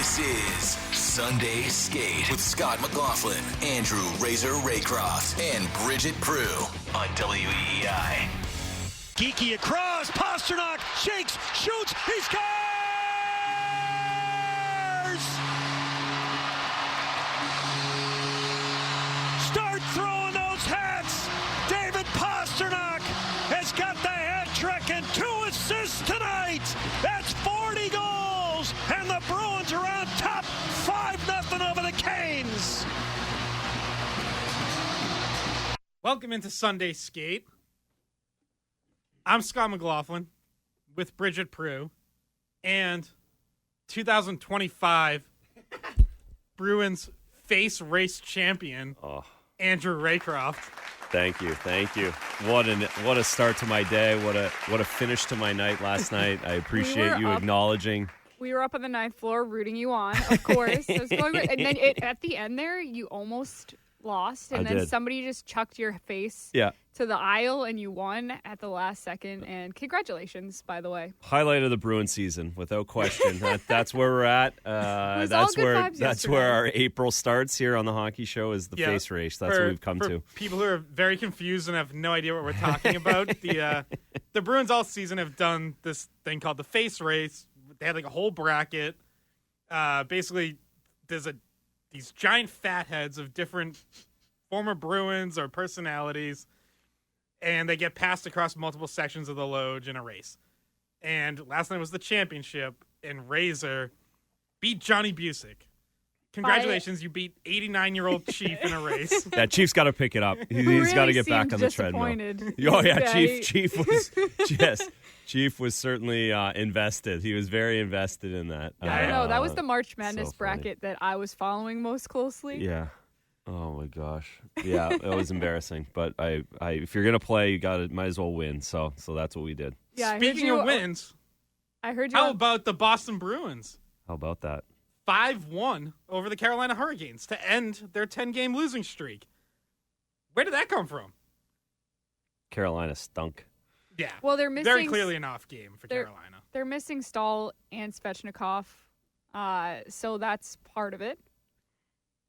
This is Sunday Skate with Scott McLaughlin, Andrew Razor Raycroft, and Bridget Prue on WEEI. Geeky across, Pastrnak shakes, shoots, he scores! Start throwing those hats! David Pastrnak has got the hat trick and 2 assists tonight! That's 40 goals! And the Bruins are on top 5-0 over the Canes! Welcome into Sunday Skate. I'm Scott McLaughlin with Bridget Prue and 2025 Bruins face race champion, Andrew Raycroft. Thank you. What a start to my day. What a finish to my night last night. I appreciate you acknowledging. We were up on the 9th floor rooting you on, of course. It was going great. And then at the end there, you almost lost, and then somebody just chucked your face to the aisle, and you won at the last second. And congratulations, by the way. Highlight of the Bruins season, without question. That's where we're at. That's where our April starts here on the Hockey Show is the face race. That's what we've come to. People who are very confused and have no idea what we're talking about, the Bruins all season have done this thing called the face race. They had like a whole bracket. Basically, there's these giant fat heads of different former Bruins or personalities, and they get passed across multiple sections of the Loge in a race. And last night was the championship, and Razor beat Johnny Busick. Congratulations, you beat 89-year-old Chief in a race. That Chief's got to pick it up. He's got to get back on the treadmill. Oh, yeah, Chief was, yes. Chief was certainly invested. He was very invested in that. I know. That was the March Madness bracket that I was following most closely. Yeah. Oh, my gosh. Yeah, it was embarrassing. But if you're going to play, might as well win. So that's what we did. Yeah, Speaking of wins, I heard you. How about the Boston Bruins? How about that? 5-1 over the Carolina Hurricanes to end their 10-game losing streak. Where did that come from? Carolina stunk. Yeah. Well, they're missing very clearly an off game for Carolina. They're missing Stahl and Svechnikov, so that's part of it.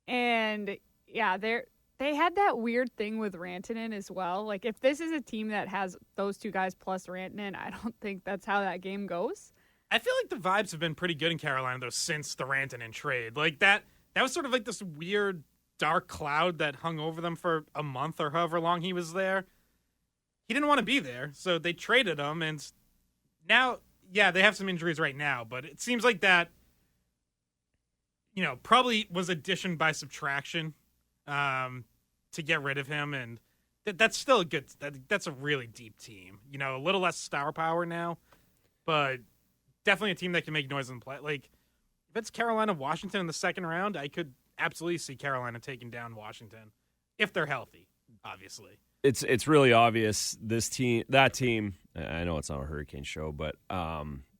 And yeah, they had that weird thing with Rantanen as well. Like, if this is a team that has those two guys plus Rantanen, I don't think that's how that game goes. I feel like the vibes have been pretty good in Carolina, though, since the Rantanen trade. Like, that was sort of like this weird dark cloud that hung over them for a month or however long he was there. He didn't want to be there, so they traded him, and now, yeah, they have some injuries right now, but it seems like that, probably was addition by subtraction to get rid of him, and that's still a good, that's a really deep team. A little less star power now, but definitely a team that can make noise in the play. Like, if it's Carolina-Washington in the second round, I could absolutely see Carolina taking down Washington, if they're healthy, obviously. It's really obvious that team. I know it's not a Hurricane show, but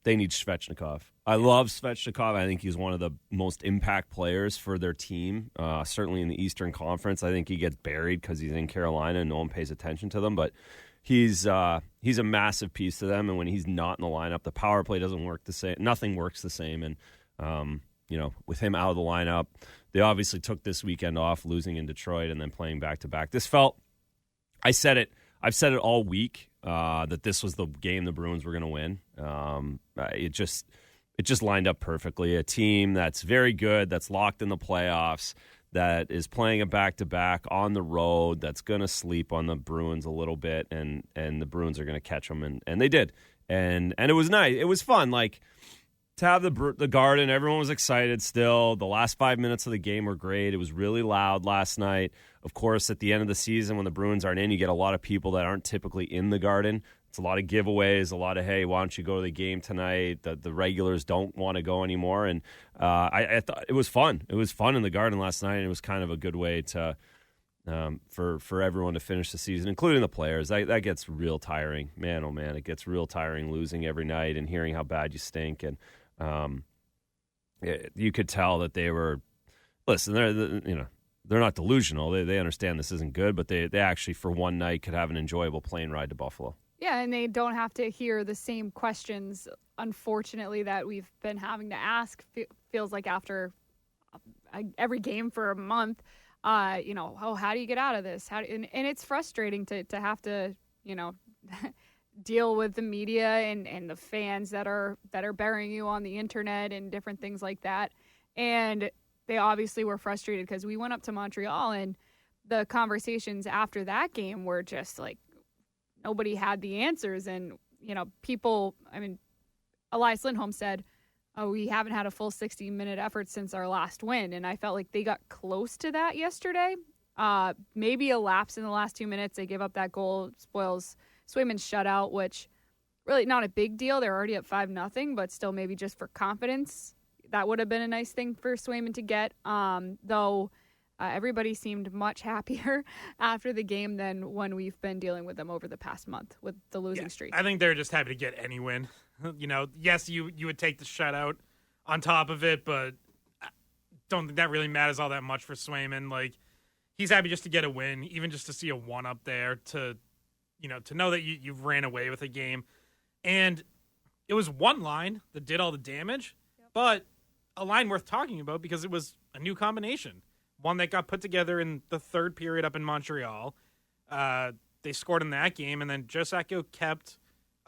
they need Svechnikov. I love Svechnikov. I think he's one of the most impact players for their team. Certainly in the Eastern Conference, I think he gets buried because he's in Carolina and no one pays attention to them. But he's a massive piece to them. And when he's not in the lineup, the power play doesn't work the same. Nothing works the same. And with him out of the lineup, they obviously took this weekend off, losing in Detroit and then playing back to back. This felt. I've said it all week that this was the game the Bruins were going to win. It just lined up perfectly. A team that's very good, that's locked in the playoffs, that is playing a back-to-back on the road, that's going to sleep on the Bruins a little bit, and the Bruins are going to catch them, and they did. And it was nice. It was fun. Like, to have the Garden, everyone was excited still. The last 5 minutes of the game were great. It was really loud last night. Of course, at the end of the season, when the Bruins aren't in, you get a lot of people that aren't typically in the Garden. It's a lot of giveaways, a lot of, hey, why don't you go to the game tonight? The regulars don't want to go anymore. And I thought it was fun. It was fun in the Garden last night, and it was kind of a good way to for everyone to finish the season, including the players. That gets real tiring. Man, oh, man, it gets real tiring losing every night and hearing how bad you stink. And you could tell that they were, listen, they're not delusional. They understand this isn't good, but they actually, for one night, could have an enjoyable plane ride to Buffalo. Yeah, and they don't have to hear the same questions unfortunately, that we've been having to ask. Feels like after every game for a month, how do you get out of this? And it's frustrating to have to, deal with the media and the fans that are burying you on the internet and different things like that. And they obviously were frustrated because we went up to Montreal and the conversations after that game were just like nobody had the answers. And, Elias Lindholm said, we haven't had a full 60-minute effort since our last win. And I felt like they got close to that yesterday. Maybe a lapse in the last 2 minutes. They give up that goal, spoils Swayman's shutout, which really not a big deal. They're already up 5-0, but still maybe just for confidence. That would have been a nice thing for Swayman to get. Though everybody seemed much happier after the game than when we've been dealing with them over the past month with the losing streak. I think they're just happy to get any win. Yes, you would take the shutout on top of it, but I don't think that really matters all that much for Swayman. Like, he's happy just to get a win, even just to see a one up there, to know that you ran away with a game. And it was one line that did all the damage, but a line worth talking about because it was a new combination. One that got put together in the third period up in Montreal. They scored in that game, and then Joe Sacco kept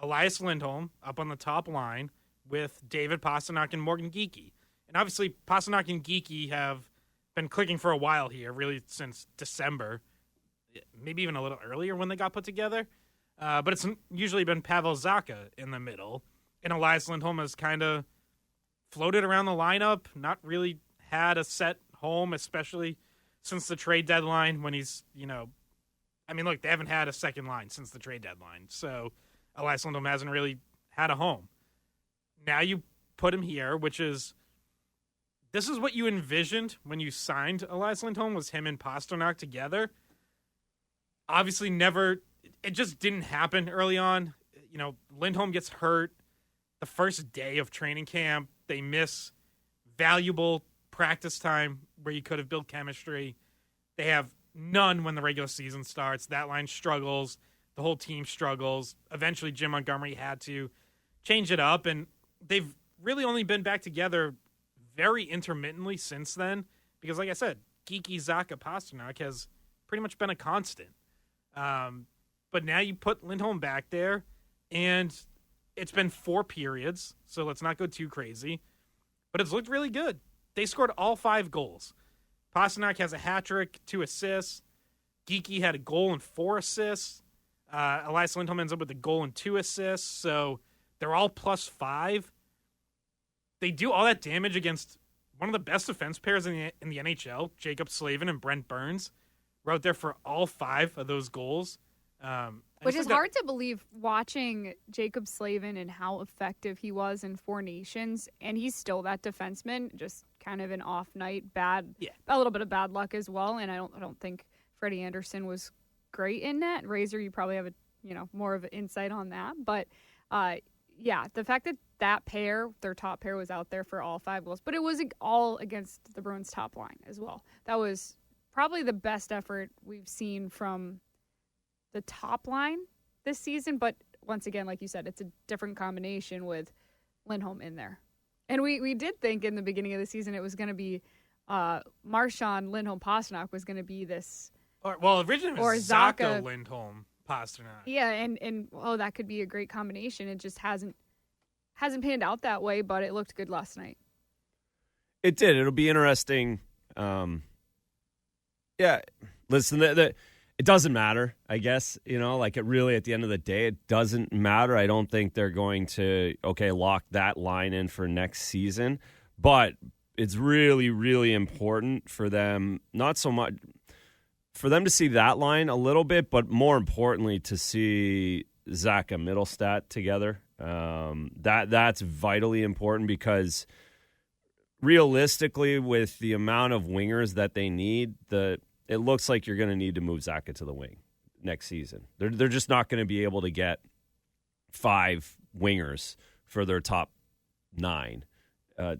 Elias Lindholm up on the top line with David Pastrnak and Morgan Geekie. And obviously, Pastrnak and Geekie have been clicking for a while here, really since December, maybe even a little earlier when they got put together. But it's usually been Pavel Zacha in the middle, and Elias Lindholm has kind of floated around the lineup, not really had a set home, especially since the trade deadline when he's, look, they haven't had a second line since the trade deadline. So Elias Lindholm hasn't really had a home. Now you put him here, this is what you envisioned when you signed Elias Lindholm, was him and Pastrnak together. Obviously it just didn't happen early on. Lindholm gets hurt the first day of training camp. They miss valuable practice time where you could have built chemistry. They have none when the regular season starts. That line struggles. The whole team struggles. Eventually, Jim Montgomery had to change it up, and they've really only been back together very intermittently since then because, like I said, Geekie, Zacha, Pastrnak has pretty much been a constant. But now you put Lindholm back there, and it's been 4 periods, so let's not go too crazy. But it's looked really good. They scored all 5 goals. Pastrnak has a hat trick, 2 assists. Geekie had a goal and 4 assists. Elias Lindholm ends up with a goal and 2 assists, so they're all +5. They do all that damage against one of the best defense pairs in the NHL, Jacob Slavin and Brent Burns. We're out there for all 5 of those goals. Which is hard to believe watching Jacob Slavin and how effective he was in 4 Nations, and he's still that defenseman, just kind of an off night, a little bit of bad luck as well. And I don't think Freddie Anderson was great in that. Razor, you probably have more of an insight on that, but the fact that pair, their top pair, was out there for all 5 goals, but it was all against the Bruins' top line as well. That was probably the best effort we've seen from the top line this season, but once again, like you said, it's a different combination with Lindholm in there. And we did think in the beginning of the season it was going to be Marchand, Lindholm, Pastrnak was going to be this. Originally it was Zacha, Lindholm, Pastrnak. Yeah, and that could be a great combination. It just hasn't panned out that way, but it looked good last night. It did. It'll be interesting. Listen, it doesn't matter, I guess. It really, at the end of the day, it doesn't matter. I don't think they're going to, lock that line in for next season. But it's really, really important for them, not so much, for them to see that line a little bit, but more importantly, to see Zacha Mittelstadt together. That's vitally important because realistically, with the amount of wingers that they need, it looks like you're going to need to move Zacha to the wing next season. They're just not going to be able to get 5 wingers for their top 9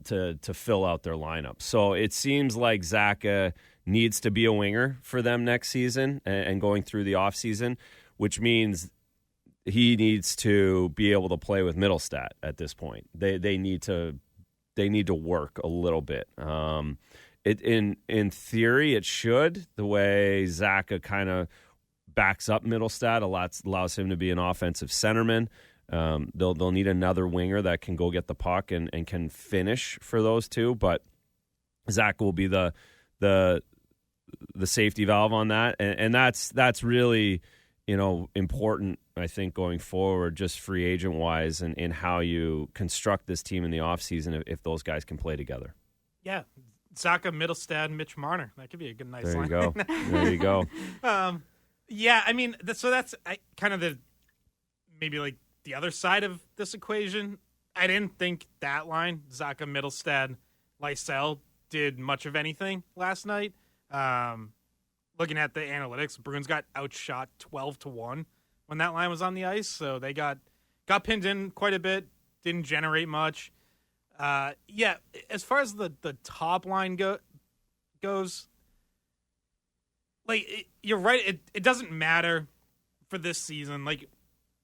to fill out their lineup. So it seems like Zacha needs to be a winger for them next season and going through the offseason, which means he needs to be able to play with Middlestat at this point. They need to work a little bit. In theory, it should. The way Zacha kind of backs up Middlestat allows him to be an offensive centerman. They'll need another winger that can go get the puck and can finish for those two. But Zach will be the safety valve on that, and that's really important, I think, going forward, just free agent wise, and in how you construct this team in the offseason if those guys can play together. Yeah, Zacha, Middlestad, Mitch Marner. That could be a good, nice line. There you go. Yeah, I mean, so that's kind of maybe like the other side of this equation. I didn't think that line, Zacha, Middlestad, Lysell, did much of anything last night. Looking at the analytics, Bruins got outshot 12-1 when that line was on the ice, so they got pinned in quite a bit, didn't generate much. Yeah, as far as the top line goes, like, you're right, it doesn't matter for this season. Like,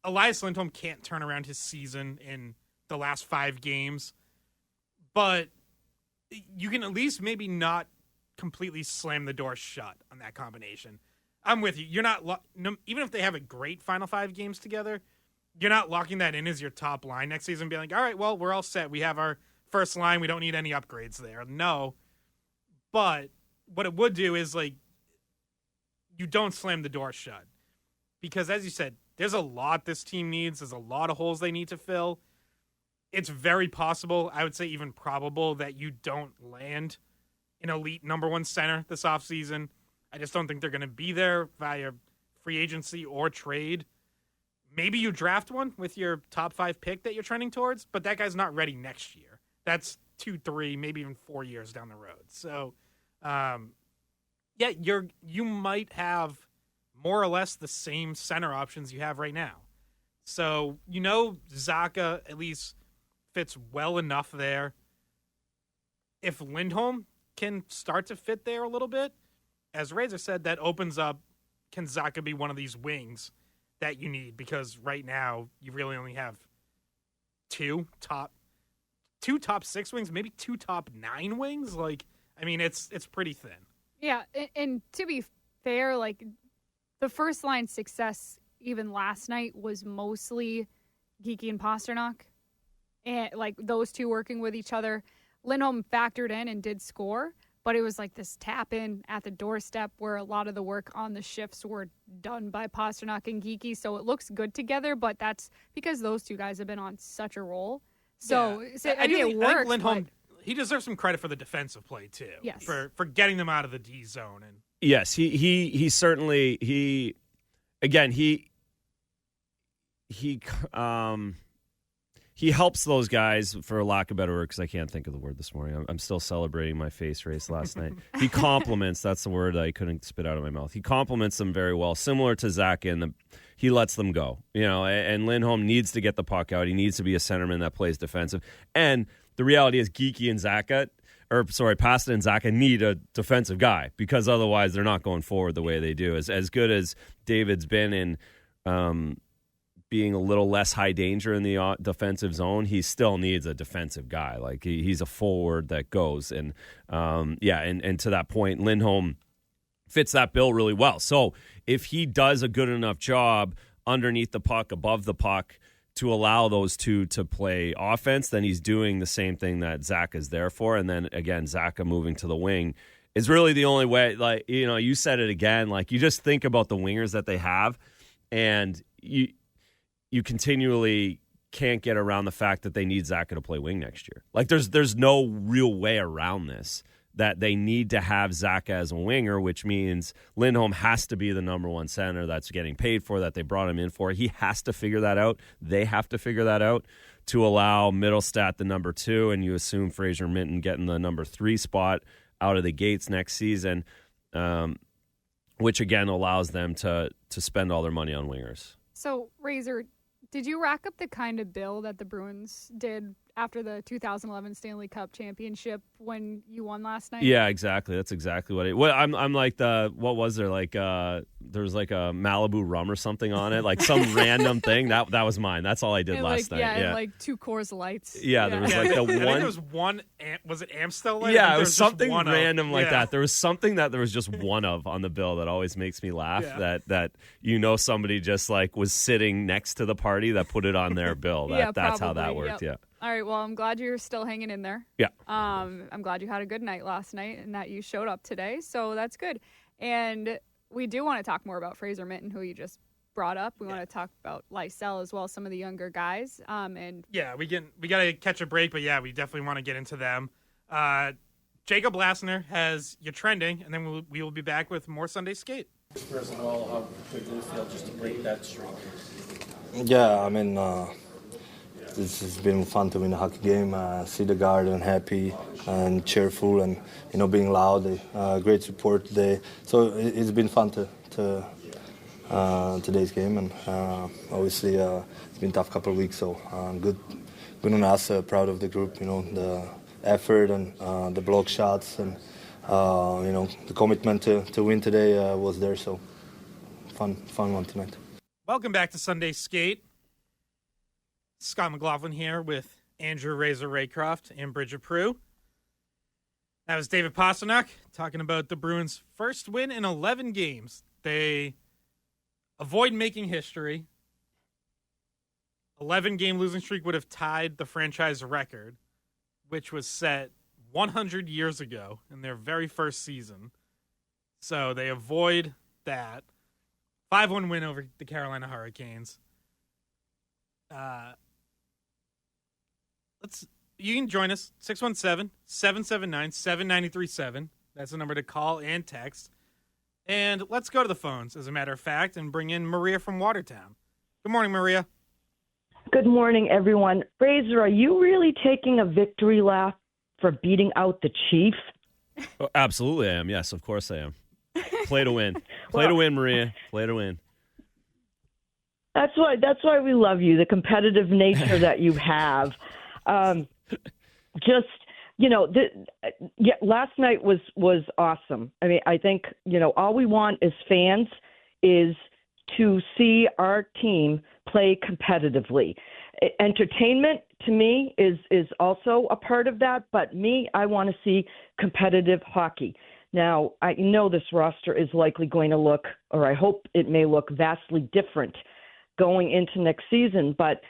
Elias Lindholm can't turn around his season in the last 5 games, but you can at least maybe not completely slam the door shut on that combination. I'm with you. You're not even if they have a great final 5 games together, you're not locking that in as your top line next season. Being like, all right, well, we're all set. We have our first line. We don't need any upgrades there. No, but what it would do is, like, you don't slam the door shut, because as you said, there's a lot this team needs. There's a lot of holes they need to fill. It's very possible, I would say even probable, that you don't land an elite number 1 center this offseason. I just don't think they're going to be there via free agency or trade. Maybe you draft one with your top 5 pick that you're trending towards, but that guy's not ready next year. That's 2, 3, maybe even 4 years down the road. So, yeah, you might have more or less the same center options you have right now. So, Zacha at least fits well enough there. If Lindholm can start to fit there a little bit, as Razor said, that opens up, can Zacha be one of these wings that you need? Because right now you really only have 2 top 6 wings, maybe 2 top 9 wings. Like, I mean, it's pretty thin. Yeah, and to be fair, like, the first line success even last night was mostly Geekie and Pastrnak, and like those two working with each other. Lindholm factored in and did score, but it was like this tap in at the doorstep where a lot of the work on the shifts were done by Pastrnak and Geekie. So it looks good together, but that's because those two guys have been on such a roll. So, yeah. I mean, it works. I think Lindholm, he deserves some credit for the defensive play too. Yes. For getting them out of the D zone. And yes, he certainly he helps those guys, for lack of a better word, because I can't think of the word this morning. I'm still celebrating my face race last night. He compliments, that's the word I couldn't spit out of my mouth. He compliments them very well, similar to Zach, and he lets them go. And Lindholm needs to get the puck out. He needs to be a centerman that plays defensive. And the reality is Geekie and Pasta and Zacha need a defensive guy, because otherwise they're not going forward the way they do. As good as David's been in being a little less high danger in the defensive zone, he still needs a defensive guy. Like, he's a forward that goes. And and to that point, Lindholm fits that bill really well. So if he does a good enough job underneath the puck, above the puck, to allow those two to play offense, then he's doing the same thing that Zacha is there for. And then again, Zacha moving to the wing is really the only way. Like, you said it again, like, you just think about the wingers that they have, and you continually can't get around the fact that they need Zacha to play wing next year. Like, there's no real way around this, that they need to have Zacha as a winger, which means Lindholm has to be the number 1 center that's getting paid for, that they brought him in for. He has to figure that out. They have to figure that out to allow Middlestat the number 2, and you assume Fraser Minten getting the number 3 spot out of the gates next season, which again allows them to spend all their money on wingers. So, Razor, did you rack up the kind of bill that the Bruins did after the 2011 Stanley Cup championship when you won last night? Yeah, exactly. That's exactly what it. Well, I'm like what was there like? There was like a Malibu rum or something on it, like some random thing. That was mine. That's all I did last night. Yeah, and like 2 Coors Lights. Yeah, there was like the I one. think there was one. Was it Amstel Light? Yeah, it was something random like yeah. that. There was something that there was just one of on the bill that always makes me laugh. Yeah. That somebody just like was sitting next to the party that put it on their bill. That's how that probably, worked. yep. Yeah. All right, well, I'm glad you're still hanging in there. Yeah. I'm glad you had a good night last night and that you showed up today, so that's good. And we do want to talk more about Fraser Minten, who you just brought up. We want to talk about Lysell as well, some of the younger guys. And yeah, we got to catch a break, but yeah, we definitely want to get into them. Jacob Lassner has you trending, and then we will be back with more Sunday Skate. First of all, how good did it feel just to break that streak? Yeah, I mean, this has been fun to win a hockey game. See the Garden happy and cheerful, and being loud. Great support today. So it's been fun to today's game, and obviously it's been a tough couple of weeks. So good on us. Proud of the group. The effort and the block shots, and the commitment to win today was there. So fun one tonight. Welcome back to Sunday Skate. Scott McLaughlin here with Andrew Razor Raycroft and Bridget Prue. That was David Pastrnak talking about the Bruins' first win in 11 games. They avoid making history. 11-game losing streak would have tied the franchise record, which was set 100 years ago in their very first season. So they avoid that. 5-1 win over the Carolina Hurricanes. You can join us, 617-779-7937. That's the number to call and text. And let's go to the phones, as a matter of fact, and bring in Maria from Watertown. Good morning, Maria. Good morning, everyone. Fraser, are you really taking a victory lap for beating out the Chief? Oh, absolutely, I am. Yes, of course I am. Play to win. Play to win, Maria. Play to win. That's why we love you, the competitive nature that you have. Last night was awesome. I mean, I think, all we want as fans is to see our team play competitively. Entertainment, to me, is also a part of that, but I want to see competitive hockey. Now, I know this roster is likely going to look, or I hope it may look, vastly different going into next season, but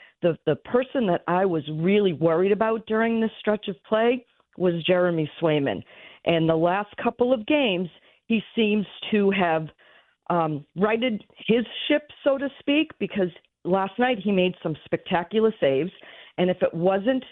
the person that I was really worried about during this stretch of play was Jeremy Swayman. And the last couple of games, he seems to have righted his ship, so to speak, because last night he made some spectacular saves. And if it wasn't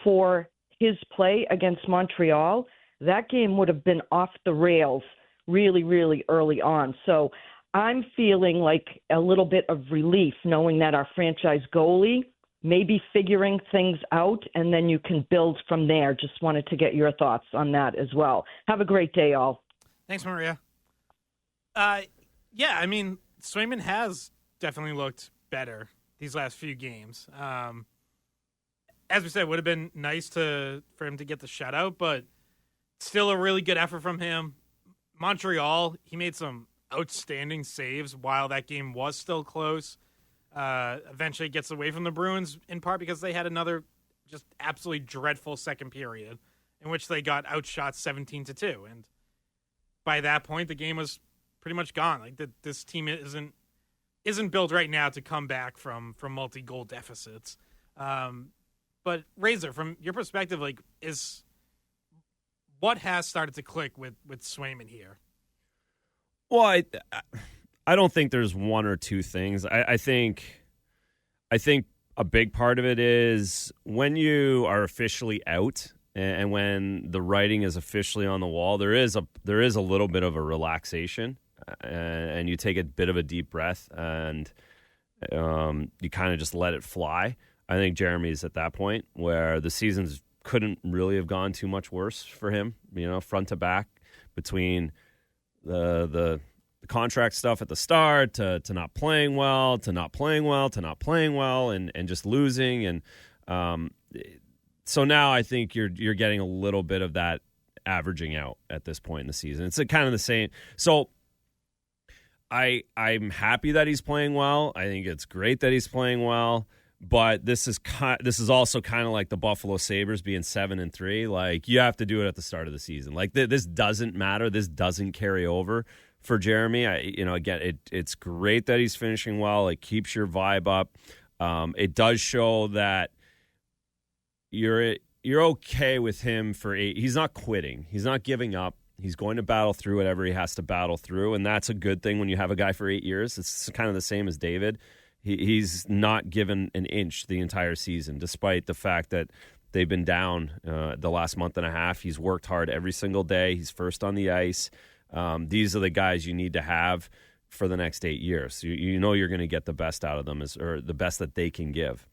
for his play against Montreal, that game would have been off the rails really, really early on. So I'm feeling like a little bit of relief knowing that our franchise goalie may be figuring things out, and then you can build from there. Just wanted to get your thoughts on that as well. Have a great day, all. Thanks, Maria. Yeah, I mean, Swayman has definitely looked better these last few games. As we said, it would have been nice for him to get the shutout, but still a really good effort from him. Montreal, he made some outstanding saves while that game was still close. Eventually gets away from the Bruins, in part because they had another just absolutely dreadful second period in which they got outshot 17-2. And by that point, the game was pretty much gone. Like this team isn't built right now to come back from multi-goal deficits. But Razor, from your perspective, what has started to click with Swayman here? Well, I don't think there's one or two things. I think a big part of it is when you are officially out and when the writing is officially on the wall, there is a little bit of a relaxation, and you take a bit of a deep breath and you kind of just let it fly. I think Jeremy's at that point where the seasons couldn't really have gone too much worse for him, front to back, between the contract stuff at the start to not playing well, to not playing well, to not playing well, and just losing. And So now I think you're getting a little bit of that averaging out at this point in the season. It's kind of the same. So I'm happy that he's playing well. I think it's great that he's playing well. But this is also kind of like the Buffalo Sabres being 7-3. Like, you have to do it at the start of the season. Like, this doesn't matter. This doesn't carry over for Jeremy. Again, it's great that he's finishing well. It keeps your vibe up. It does show that you're okay with him for 8. He's not quitting. He's not giving up. He's going to battle through whatever he has to battle through, and that's a good thing when you have a guy for 8 years. It's kind of the same as David. He's not given an inch the entire season, despite the fact that they've been down the last month and a half. He's worked hard every single day. He's first on the ice. These are the guys you need to have for the next 8 years. You know you're going to get the best out of them, or the best that they can give.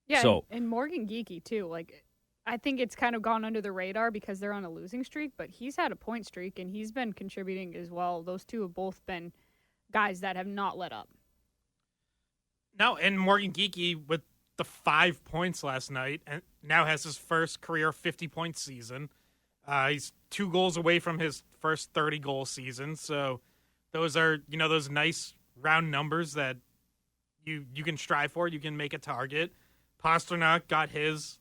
Yeah, so, and Morgan Geekie, too. Like, I think it's kind of gone under the radar because they're on a losing streak, but he's had a point streak, and he's been contributing as well. Those two have both been guys that have not let up. No, and Morgan Geekie with the 5 points last night, and now has his first career 50-point season. He's 2 goals away from his first 30-goal season. So those are, those nice round numbers that you can strive for. You can make a target. Pastrnak got his,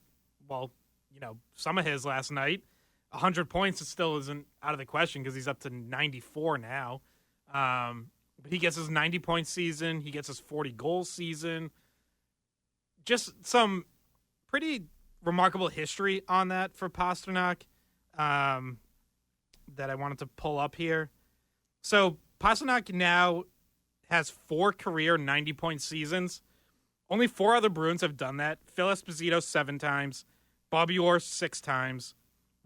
some of his last night. 100 points still isn't out of the question because he's up to 94 now. But he gets his 90-point season. He gets his 40-goal season. Just some pretty remarkable history on that for Pastrnak that I wanted to pull up here. So Pastrnak now has 4 career 90-point seasons. Only 4 other Bruins have done that. Phil Esposito 7 times. Bobby Orr 6 times.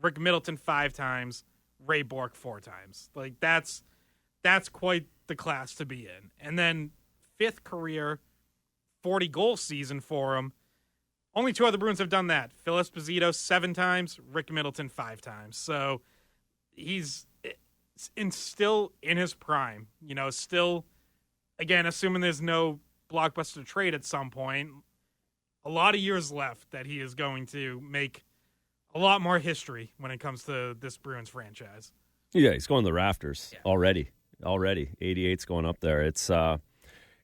Rick Middleton 5 times. Ray Bourque 4 times. Like, that's quite the class to be in. And then 5th career 40-goal season for him. Only 2 other Bruins have done that. Phil Esposito 7 times, Rick Middleton 5 times. So he's still in his prime. Still, again, assuming there's no blockbuster trade at some point, a lot of years left that he is going to make a lot more history when it comes to this Bruins franchise. Yeah, he's going to the rafters already. 88's going up there.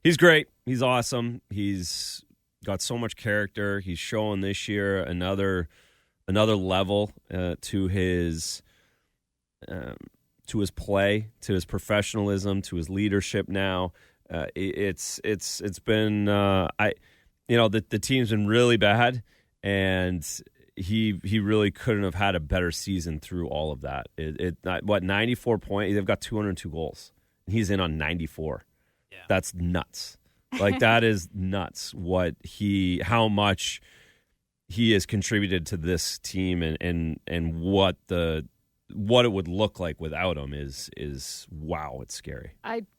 He's great. He's awesome. He's got so much character. He's showing this year another level to his play, to his professionalism, to his leadership. Now, it's been the team's been really bad, and he really couldn't have had a better season through all of that. 94 points? They've got 202 goals. He's in on 94. Yeah. That's nuts. Like, that is nuts. How much he has contributed to this team, and what it would look like without him is wow. It's scary.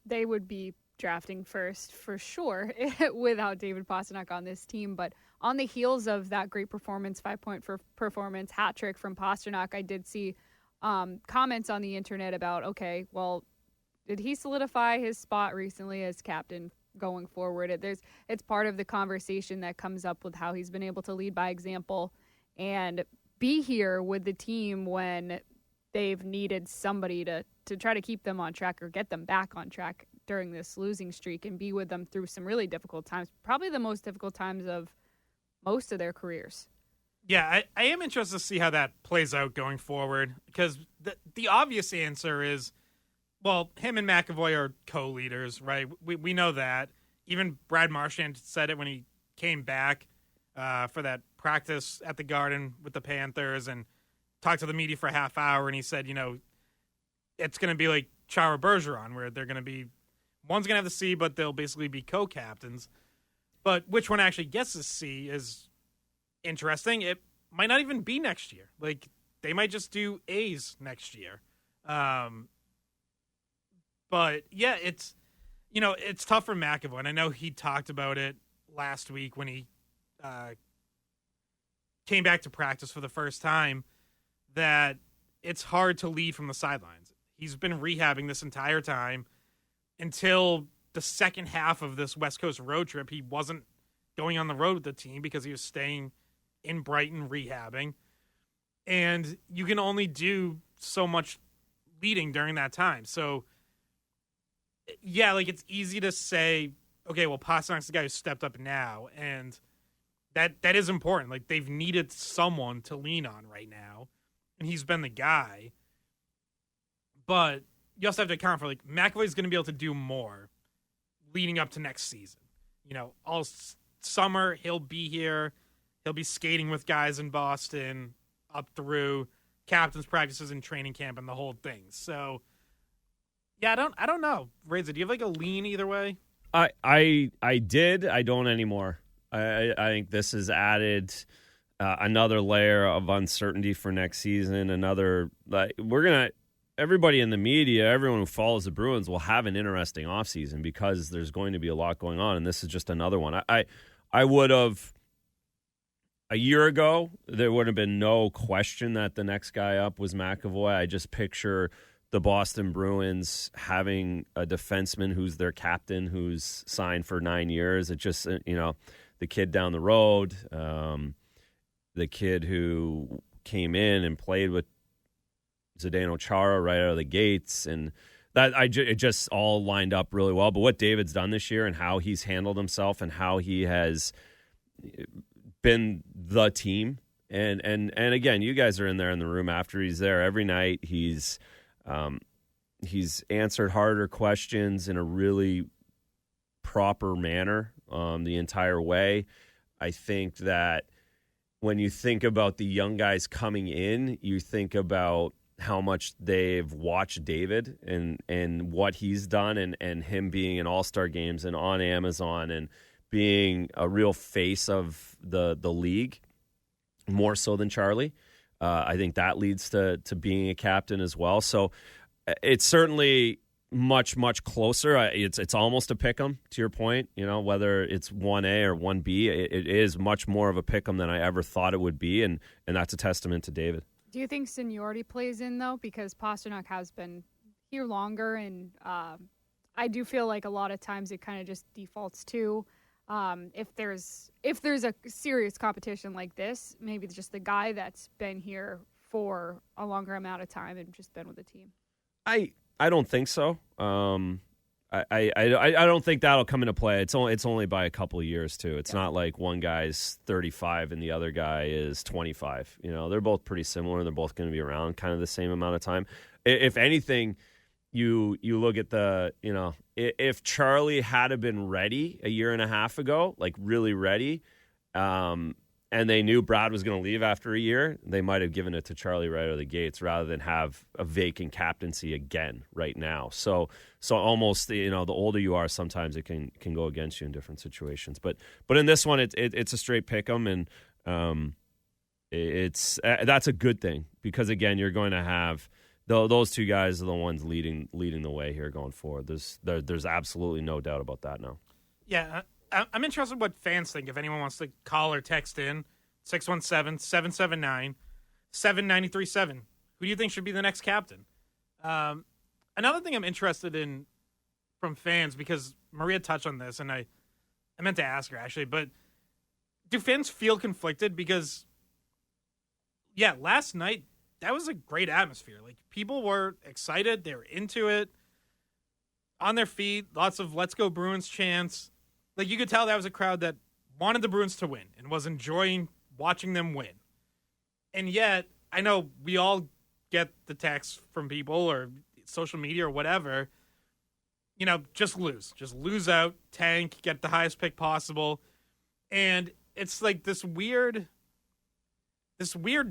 They would be drafting first for sure without David Pastrnak on this team, but on the heels of that great performance, 5-point performance, hat trick from Pastrnak, I did see comments on the internet about, okay, well, did he solidify his spot recently as captain going forward? It's part of the conversation that comes up with how he's been able to lead by example and be here with the team when they've needed somebody to try to keep them on track or get them back on track during this losing streak, and be with them through some really difficult times, probably the most difficult times of most of their careers. Yeah, I am interested to see how that plays out going forward, because the obvious answer is, well, him and McAvoy are co-leaders, right? We know that. Even Brad Marchand said it when he came back for that practice at the Garden with the Panthers and talked to the media for a half hour, and he said, it's going to be like Chara Bergeron, where they're going to be, one's going to have the C, but they'll basically be co-captains. But which one actually gets the C is interesting. It might not even be next year. Like, they might just do A's next year. But yeah, it's tough for McAvoy, and I know he talked about it last week when he came back to practice for the first time, that it's hard to lead from the sidelines. He's been rehabbing this entire time until the second half of this West Coast road trip. He wasn't going on the road with the team because he was staying in Brighton rehabbing, and you can only do so much leading during that time. So, yeah, like it's easy to say, okay, well, Pasternak's the guy who stepped up now, and that is important. Like they've needed someone to lean on right now, and he's been the guy. But you also have to account for like McAvoy's going to be able to do more leading up to next season. You know, all summer he'll be here, he'll be skating with guys in Boston up through captain's practices and training camp and the whole thing. So, yeah, I don't know. Reza, do you have like a lean either way? I did. I don't anymore. I think this has added another layer of uncertainty for next season. Everybody in the media, everyone who follows the Bruins will have an interesting offseason because there's going to be a lot going on, and this is just another one. I would have, a year ago, there would have been no question that the next guy up was McAvoy. I just picture the Boston Bruins having a defenseman who's their captain, who's signed for 9 years. It just, the kid down the road, the kid who came in and played with Zdeno Chara right out of the gates, and that it just all lined up really well. But what David's done this year and how he's handled himself and how he has been the team, and again, you guys are in there in the room after he's there every night. He's answered harder questions in a really proper manner the entire way. I think that when you think about the young guys coming in, you think about how much they've watched David and what he's done and him being in all-star games and on Amazon and being a real face of the league, more so than Charlie. I think that leads to being a captain as well. So it's certainly much, much closer. It's almost a pick'em, to your point, whether it's 1A or 1B. It is much more of a pick'em than I ever thought it would be, and that's a testament to David. Do you think seniority plays in, though? Because Pastrnak has been here longer, and I do feel like a lot of times it kind of just defaults to if there's a serious competition like this, maybe it's just the guy that's been here for a longer amount of time and just been with the team. I don't think so. I don't think that'll come into play. It's only by a couple of years too. It's not like one guy's 35 and the other guy is 25. They're both pretty similar. They're both going to be around kind of the same amount of time. If anything, you look at if Charlie had been ready a year and a half ago, like really ready, and they knew Brad was going to leave after a year, they might have given it to Charlie right out of the gates rather than have a vacant captaincy again right now. So almost, the older you are, sometimes it can go against you in different situations. But in this one, it's a straight pick 'em, and that's a good thing because again, you're going to have those two guys are the ones leading the way here going forward. There's absolutely no doubt about that now. Yeah. I'm interested what fans think. If anyone wants to call or text in, 617-779-7937. Who do you think should be the next captain? Another thing I'm interested in from fans, because Maria touched on this, and I meant to ask her, actually, but do fans feel conflicted? Because, yeah, last night, that was a great atmosphere. Like, people were excited. They were into it. On their feet, lots of Let's Go Bruins chants. Like, you could tell that was a crowd that wanted the Bruins to win and was enjoying watching them win. And yet, I know we all get the texts from people or social media or whatever, just lose. Just lose out, tank, get the highest pick possible. And it's like this weird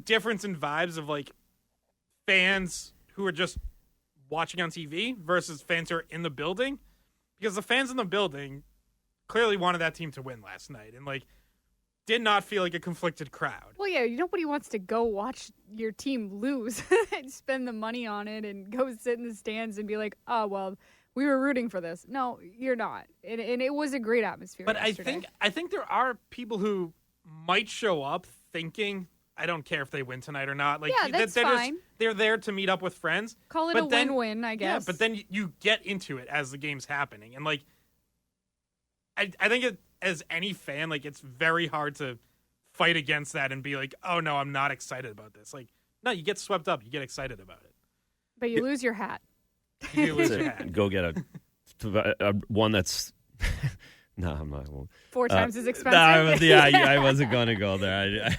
difference in vibes of, like, fans who are just watching on TV versus fans who are in the building. Because the fans in the building clearly wanted that team to win last night and, like, did not feel like a conflicted crowd. Well, yeah, nobody wants to go watch your team lose and spend the money on it and go sit in the stands and be like, oh, well, we were rooting for this. No, you're not. And it was a great atmosphere yesterday. I think there are people who might show up thinking, I don't care if they win tonight or not. Like, yeah, that's fine. They're there to meet up with friends. Call it a win-win, I guess. Yeah, but then you get into it as the game's happening. And, like, I think as any fan, like, it's very hard to fight against that and be like, oh no, I'm not excited about this. Like, no, you get swept up, you get excited about it. But you lose your hat. You lose your hat. Go get a one that's no, I'm not. 4 times as expensive. I wasn't going to go there.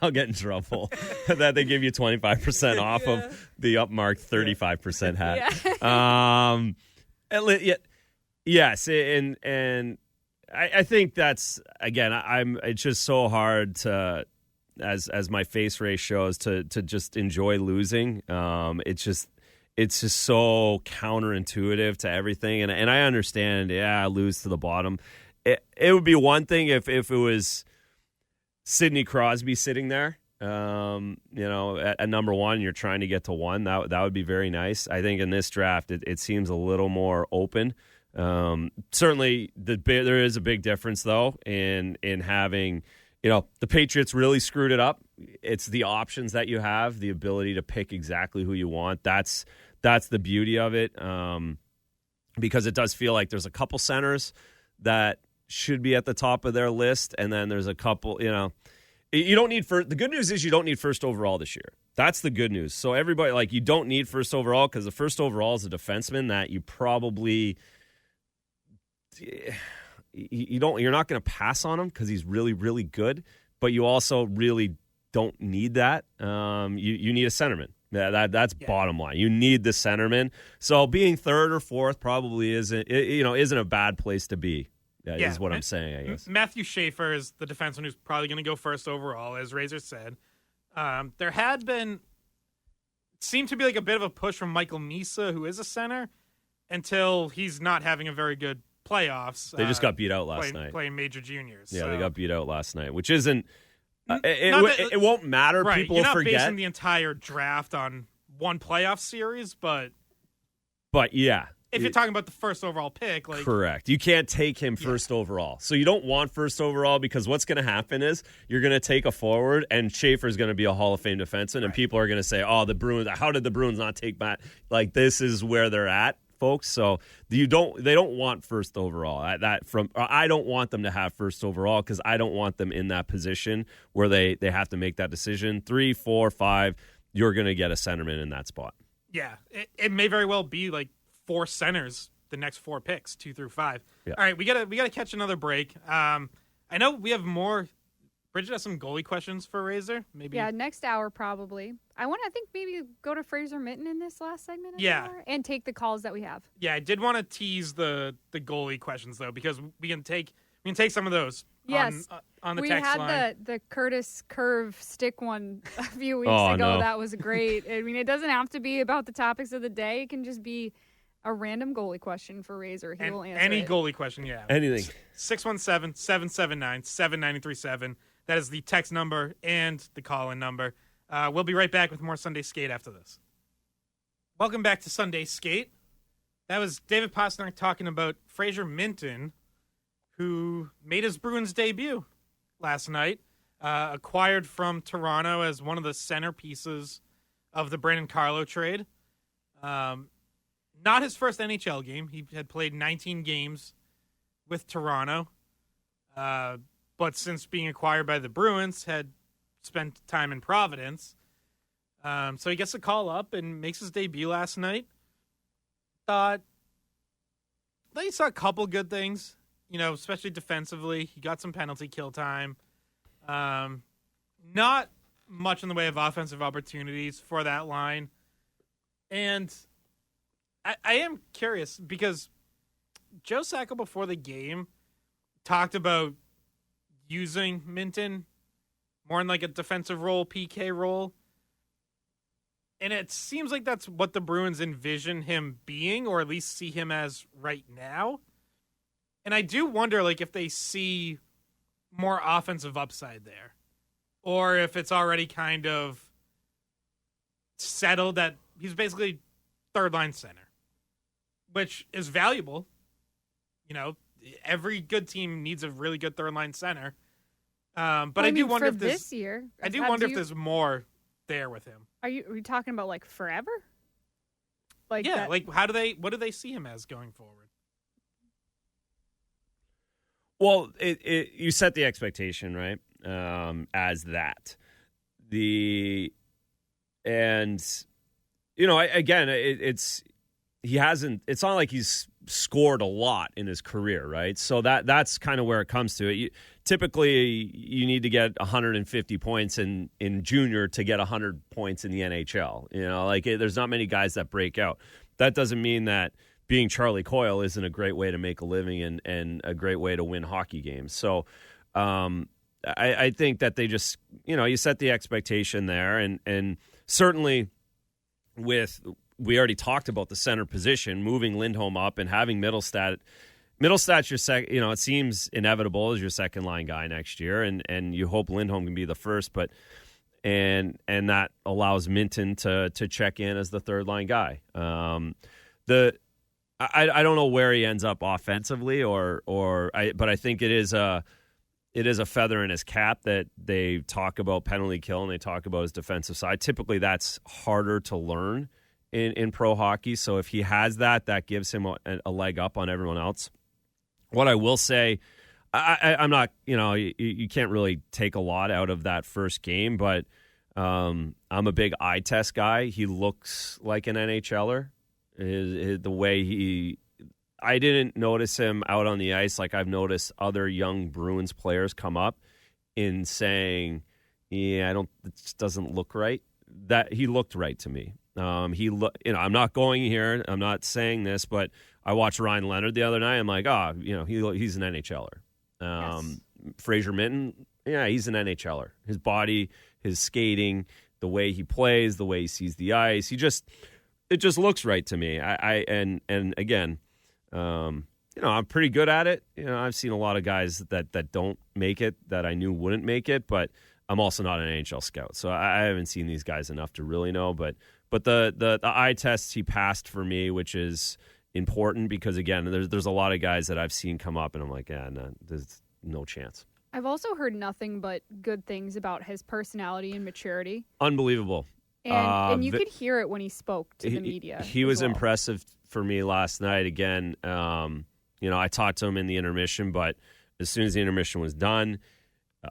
I'll get in trouble. That they give you 25% off of the upmarked 35% hat. Yeah. Yes, and I think that's, again, it's just so hard to, as my face race shows, to just enjoy losing. It's just so counterintuitive to everything, and I understand. I lose to the bottom. It would be one thing if it was Sidney Crosby sitting there, at number 1, you're trying to get to 1. That would be very nice. I think in this draft, it seems a little more open. Certainly, there is a big difference though in having, the Patriots really screwed it up. It's the options that you have, the ability to pick exactly who you want. That's the beauty of it, because it does feel like there's a couple centers that should be at the top of their list, and then there's a couple. You don't need the good news is you don't need first overall this year. That's the good news. So everybody, you don't need first overall, because the first overall is a defenseman that you probably you're not going to pass on him because he's really, really good, but you also really don't need that. You need a centerman. That's bottom line. You need the centerman. So being third or fourth probably isn't a bad place to be. Is what I'm saying, I guess. Matthew Schaefer is the defenseman who's probably going to go first overall, as Razor said. There had been, seemed to be like a bit of a push from Michael Misa, who is a center, until he's not having a very good playoffs. They just got beat out last night. Playing major juniors. Yeah, so. They got beat out last night, which isn't... It won't matter. Right, People you're not forget. basing the entire draft on one playoff series, but yeah. If you're talking about the first overall pick, correct. You can't take him first overall. So you don't want first overall, because what's going to happen is you're going to take a forward, and Schaefer's going to be a Hall of Fame defenseman, and people are going to say, "Oh, the Bruins! How did the Bruins not take Matt?" This is where they're at, folks. So they don't want first overall. I don't want them to have first overall, because I don't want them in that position where they have to make that decision. 3, 4, 5, you're going to get a centerman in that spot. Yeah, it may very well be 4 centers the next 4 picks, 2 through 5. Yeah. All right, we gotta catch another break. I know we have more. Bridget has some goalie questions for Razor. Maybe. Yeah, next hour probably. I think maybe go to Fraser Minten in this last segment. And take the calls that we have. Yeah, I did want to tease the goalie questions though, because we can take some of those. Yes, on the text line. We had the Curtis Curve stick one a few weeks ago. No. That was great. I mean, it doesn't have to be about the topics of the day. It can just be a random goalie question for Razor. He will answer any goalie question, yeah. Anything. 617-779-7937. That is the text number and the call-in number. We'll be right back with more Sunday Skate after this. Welcome back to Sunday Skate. That was David Pastrnak talking about Fraser Minten, who made his Bruins debut last night, acquired from Toronto as one of the centerpieces of the Brandon Carlo trade. Not his first NHL game. He had played 19 games with Toronto, but since being acquired by the Bruins, had spent time in Providence. So he gets a call up and makes his debut last night. Thought he saw a couple good things, especially defensively. He got some penalty kill time. Not much in the way of offensive opportunities for that line. And I am curious, because Joe Sacco before the game talked about using Minten more in a defensive role, PK role. And it seems like that's what the Bruins envision him being, or at least see him as right now. And I do wonder, if they see more offensive upside there, or if it's already kind of settled that he's basically third-line center, which is valuable. Every good team needs a really good third-line center. But I do wonder if this year, I do wonder if there's more there with him. Are you talking about forever? What do they see him as going forward? Well, you set the expectation, right? as that. It's not like he's scored a lot in his career, right? So that's kind of where it comes to it. Typically, you need to get 150 points in junior to get 100 points in the NHL. There's not many guys that break out. That doesn't mean that being Charlie Coyle isn't a great way to make a living and a great way to win hockey games. So I think that they just, you set the expectation there. And certainly we already talked about the center position, moving Lindholm up and having Middlestad. Middlestat's your second, it seems inevitable as your second line guy next year. And you hope Lindholm can be the first, but and that allows Minten to check in as the third line guy. I don't know where he ends up offensively, but I think it is a feather in his cap that they talk about penalty kill and they talk about his defensive side. Typically, that's harder to learn in pro hockey. So if he has that gives him a leg up on everyone else. What I will say, I'm not, you can't really take a lot out of that first game, but I'm a big eye test guy. He looks like an NHLer. The way I didn't notice him out on the ice like I've noticed other young Bruins players come up in saying, it just doesn't look right. That he looked right to me. I'm not going here. I'm not saying this, but I watched Ryan Leonard the other night. I'm like, he's an NHLer. Yes. Fraser Minten, he's an NHLer. His body, his skating, the way he plays, the way he sees the ice, it just looks right to me. Again, I'm pretty good at it. I've seen a lot of guys that don't make it that I knew wouldn't make it, but I'm also not an NHL scout, so I haven't seen these guys enough to really know. But the eye tests he passed for me, which is important because again, there's a lot of guys that I've seen come up, and I'm like, no, there's no chance. I've also heard nothing but good things about his personality and maturity. Unbelievable. And you could hear it when he spoke to the media. He was impressive for me last night. Again, I talked to him in the intermission, but as soon as the intermission was done,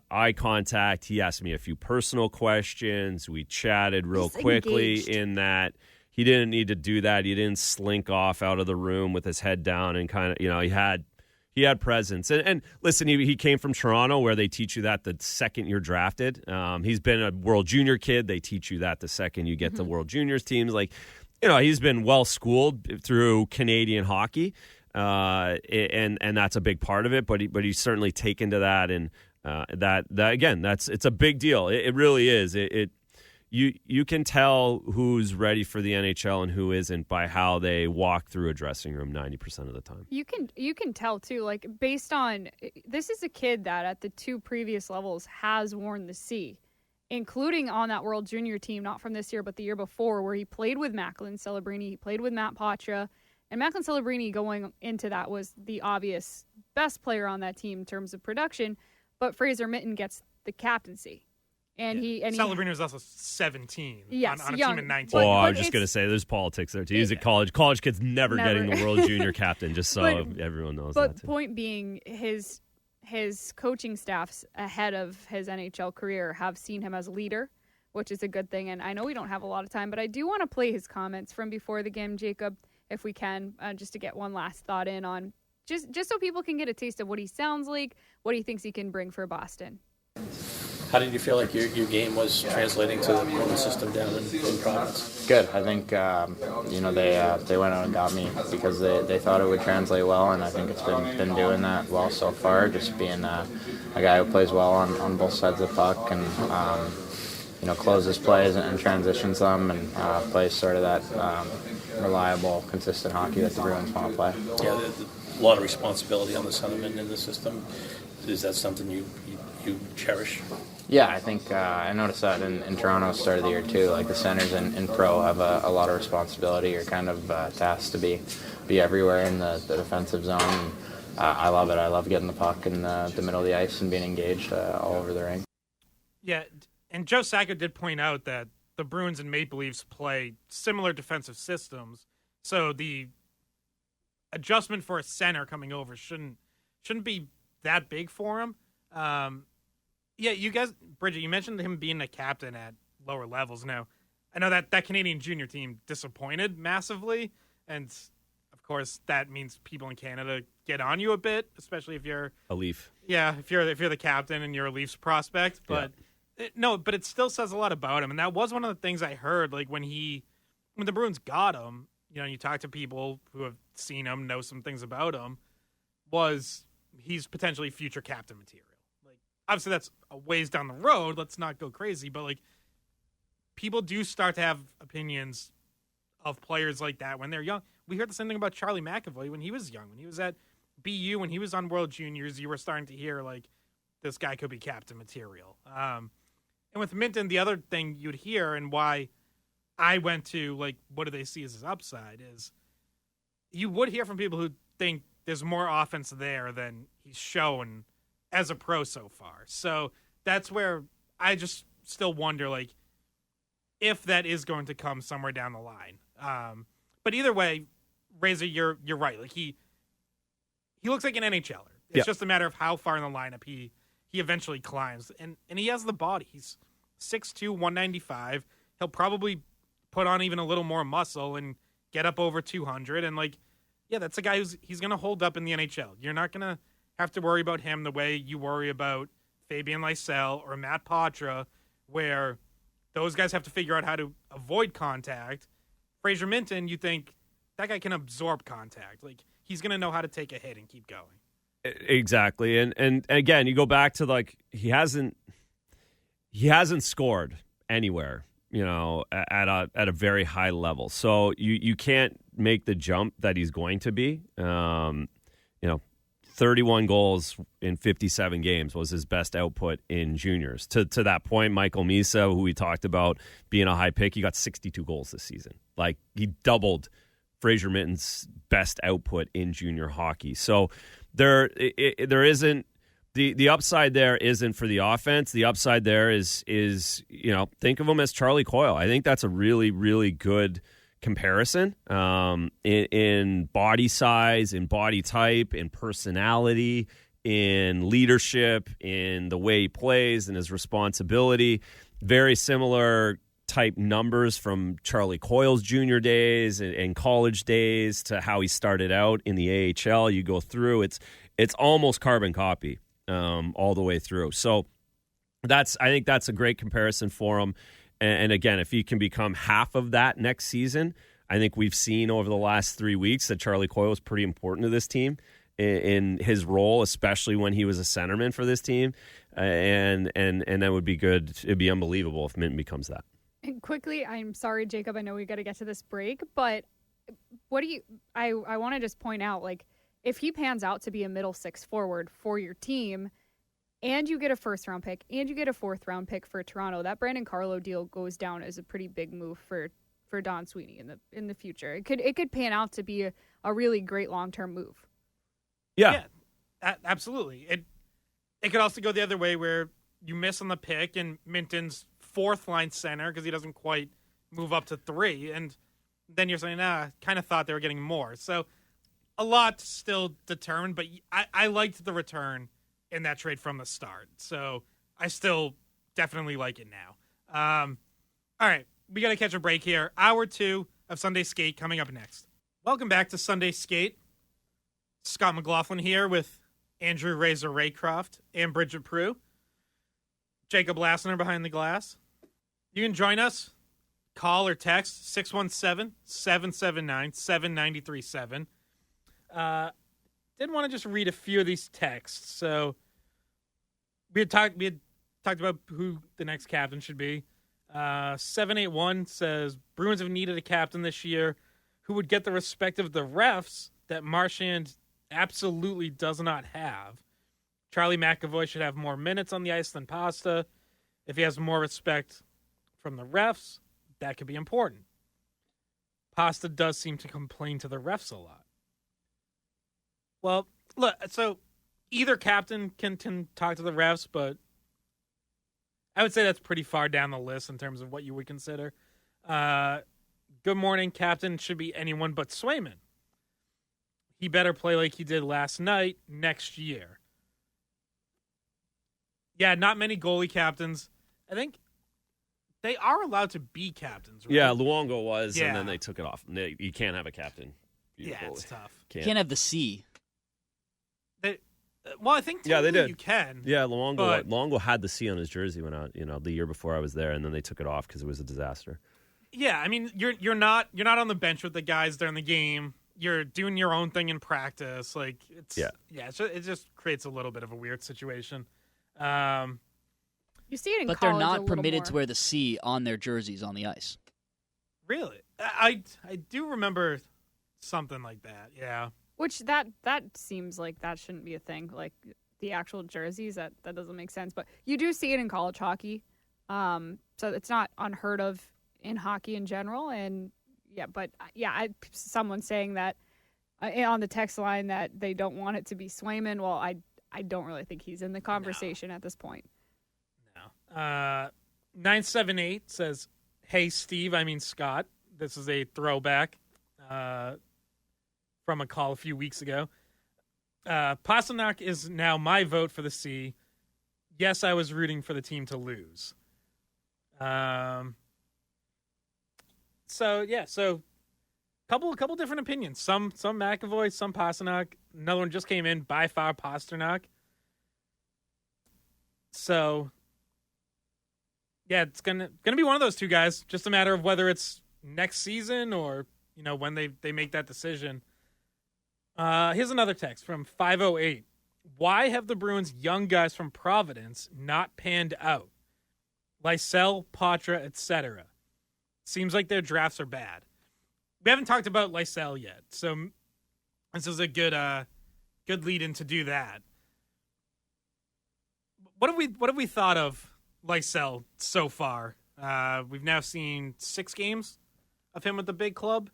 eye contact, he asked me a few personal questions. We chatted real quickly engaged. In that he didn't need to do that. He didn't slink off out of the room with his head down and kind of, he had presence. And listen, he came from Toronto where they teach you that the second you're drafted. He's been a World Junior kid. They teach you that the second you get to World Juniors teams. He's been well-schooled through Canadian hockey, and that's a big part of it. But he's certainly taken to that, and that again, it's a big deal. It really is. You can tell who's ready for the NHL and who isn't by how they walk through a dressing room 90% of the time. You can tell too, based on this is a kid that at the two previous levels has worn the C, including on that World Junior team, not from this year but the year before, where he played with Macklin Celebrini, he played with Matt Patra, and Macklin Celebrini going into that was the obvious best player on that team in terms of production, but Fraser Minten gets the captaincy. Celebrini was also 17 on a young, team in 19. I was just going to say, there's politics there, too. He's at college. College kids never getting the World Junior captain, just so everyone knows that. But point being, his coaching staffs ahead of his NHL career have seen him as a leader, which is a good thing. And I know we don't have a lot of time, but I do want to play his comments from before the game, Jacob, if we can, just to get one last thought in on, just so people can get a taste of what he sounds like, what he thinks he can bring for Boston. How did you feel like your game was translating to the Bruins system down in Providence? Good. I think they went out and got me because they thought it would translate well, and I think it's been doing that well so far. Just being a guy who plays well on both sides of the puck and closes plays and transitions them and plays sort of that reliable, consistent hockey that the Bruins want to play. Yeah, a lot of responsibility on the centerman in the system. Is that something you cherish? Yeah, I think I noticed that in Toronto start of the year too. Like the centers in pro have a lot of responsibility. You're kind of tasked to be everywhere in the defensive zone. And, I love it. I love getting the puck in the middle of the ice and being engaged all over the rink. Yeah, and Joe Sacco did point out that the Bruins and Maple Leafs play similar defensive systems, so the adjustment for a center coming over shouldn't be that big for him. Yeah, you guys, Bridget, you mentioned him being a captain at lower levels. Now, I know that Canadian junior team disappointed massively, and of course that means people in Canada get on you a bit, especially if you're A Leaf. Yeah, if you're the captain and you're a Leafs prospect. But but it still says a lot about him, and that was one of the things I heard. Like when the Bruins got him, you talk to people who have seen him, know some things about him, was he's potentially future captain material. Like obviously that's a ways down the road. Let's not go crazy, but like people do start to have opinions of players like that when they're young. We heard the same thing about Charlie McAvoy when he was young, when he was at BU, when he was on World Juniors. You were starting to hear like this guy could be captain material. And with Minten, the other thing you'd hear and why I went to like what do they see as his upside is you would hear from people who think there's more offense there than he's shown as a pro so far. So that's where I just still wonder like if that is going to come somewhere down the line. But either way, Razor, you're right. Like he looks like an NHLer. It's just a matter of how far in the lineup he eventually climbs. And he has the body. He's 6'2", 195. He'll probably put on even a little more muscle and get up over 200. And like, yeah, that's a guy he's going to hold up in the NHL. You're not going to have to worry about him the way you worry about Fabian Lysell or Matt Patra, where those guys have to figure out how to avoid contact. Fraser Minten, you think that guy can absorb contact. Like he's going to know how to take a hit and keep going. Exactly. And again, you go back to like he hasn't scored anywhere, at a very high level. So you can't make the jump that he's going to be. 31 goals in 57 games was his best output in juniors. To that point, Michael Misa, who we talked about being a high pick, he got 62 goals this season. Like he doubled Fraser Minten's best output in junior hockey. So there isn't the upside there isn't for the offense. The upside there is think of him as Charlie Coyle. I think that's a really, really good comparison in body size, in body type, in personality, in leadership, in the way he plays, and his responsibility. Very similar type numbers from Charlie Coyle's junior days and college days to how he started out in the AHL. You go through, it's almost carbon copy all the way through. So I think that's a great comparison for him. And again, if he can become half of that next season, I think we've seen over the last 3 weeks that Charlie Coyle was pretty important to this team in his role, especially when he was a centerman for this team. And that would be good. It'd be unbelievable if Minten becomes that. And quickly, I'm sorry, Jacob, I know we got to get to this break, but I want to just point out, like, if he pans out to be a middle six forward for your team, and you get a first-round pick, and you get a fourth-round pick for Toronto, that Brandon Carlo deal goes down as a pretty big move for Don Sweeney in the future. It could pan out to be a really great long-term move. Yeah, absolutely. It could also go the other way where you miss on the pick and Minten's fourth-line center because he doesn't quite move up to 3, and then you're saying, kind of thought they were getting more. So a lot still determined, but I liked the return in that trade from the start. So I still definitely like it now. All right, we got to catch a break here. Hour 2 of Sunday Skate coming up next. Welcome back to Sunday Skate. Scott McLaughlin here with Andrew Razor Raycroft and Bridget Prue. Jacob Lassner behind the glass. You can join us. Call or text 617-779-7937. Did want to just read a few of these texts. So we had talked about who the next captain should be. 781 says Bruins have needed a captain this year who would get the respect of the refs that Marchand absolutely does not have. Charlie McAvoy should have more minutes on the ice than Pasta. If he has more respect from the refs, that could be important. Pasta does seem to complain to the refs a lot. Well, look, so either captain can talk to the refs, but I would say that's pretty far down the list in terms of what you would consider. Good morning, captain should be anyone but Swayman. He better play like he did last night next year. Yeah, not many goalie captains. I think they are allowed to be captains, right? Yeah, Luongo was, Yeah. and then they took it off. You can't have a captain. Yeah, it's tough. Can't have the C. Well, I think they did. You can. Yeah, Luongo had the C on his jersey when the year before I was there, and then they took it off because it was a disaster. Yeah, I mean, you're not on the bench with the guys during the game. You're doing your own thing in practice. Like it just creates a little bit of a weird situation. You see it in but college they're a not little permitted more. to wear the C on their jerseys on the ice. Really, I do remember something like that. Yeah. Which that seems like that shouldn't be a thing. Like the actual jerseys, that doesn't make sense. But you do see it in college hockey, so it's not unheard of in hockey in general. And someone saying that on the text line that they don't want it to be Swayman. Well, I don't really think he's in the conversation at this point. No. 978 says, "Hey Steve, I mean Scott." This is a throwback. From a call a few weeks ago. Pastrnak is now my vote for the C. Yes, I was rooting for the team to lose. So couple different opinions. Some McAvoy, some Pastrnak. Another one just came in, by far Pastrnak. So yeah, it's gonna be one of those two guys. Just a matter of whether it's next season or when they make that decision. Here's another text from 508. Why have the Bruins' young guys from Providence not panned out? Lysell, Patra, etc. Seems like their drafts are bad. We haven't talked about Lysell yet, so this is a good lead in to do that. What have we thought of Lysell so far? We've now seen 6 games of him with the big club.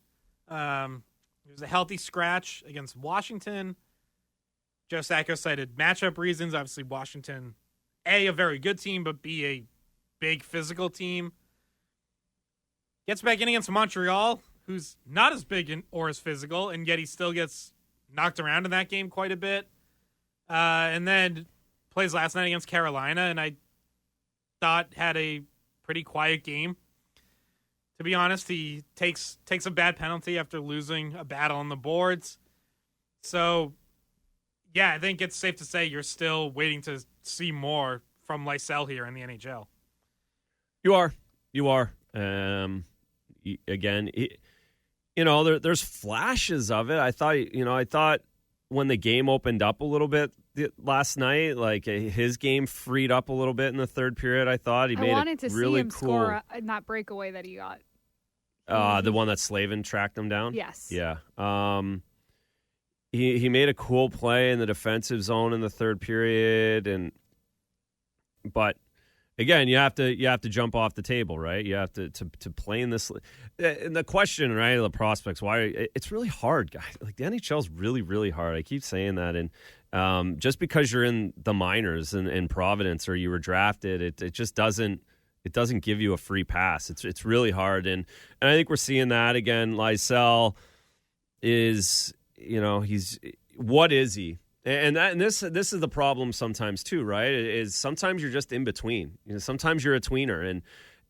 It was a healthy scratch against Washington. Joe Sacco cited matchup reasons. Obviously, Washington, A, a very good team, but B, a big physical team. Gets back in against Montreal, who's not as big or as physical, and yet he still gets knocked around in that game quite a bit. And then plays last night against Carolina, and I thought had a pretty quiet game. To be honest, he takes a bad penalty after losing a battle on the boards. So, yeah, I think it's safe to say you're still waiting to see more from Lysell here in the NHL. You are. Again, there's flashes of it. I thought when the game opened up a little bit last night, like his game freed up a little bit in the third period. I thought he made wanted to really see him cool. score in that breakaway that he got. The one that Slavin tracked him down? Yes. Yeah. He made a cool play in the defensive zone in the third period, but again, you have to jump off the table, right? You have to play in this. And the question, right, of the prospects, it's really hard, guys. Like the NHL is really, really hard. I keep saying that, and just because you're in the minors in Providence or you were drafted, it just doesn't. It doesn't give you a free pass. It's really hard, and I think we're seeing that again. Lysell is, what is he? And this is the problem sometimes too, right? Is sometimes you're just in between. Sometimes you're a tweener,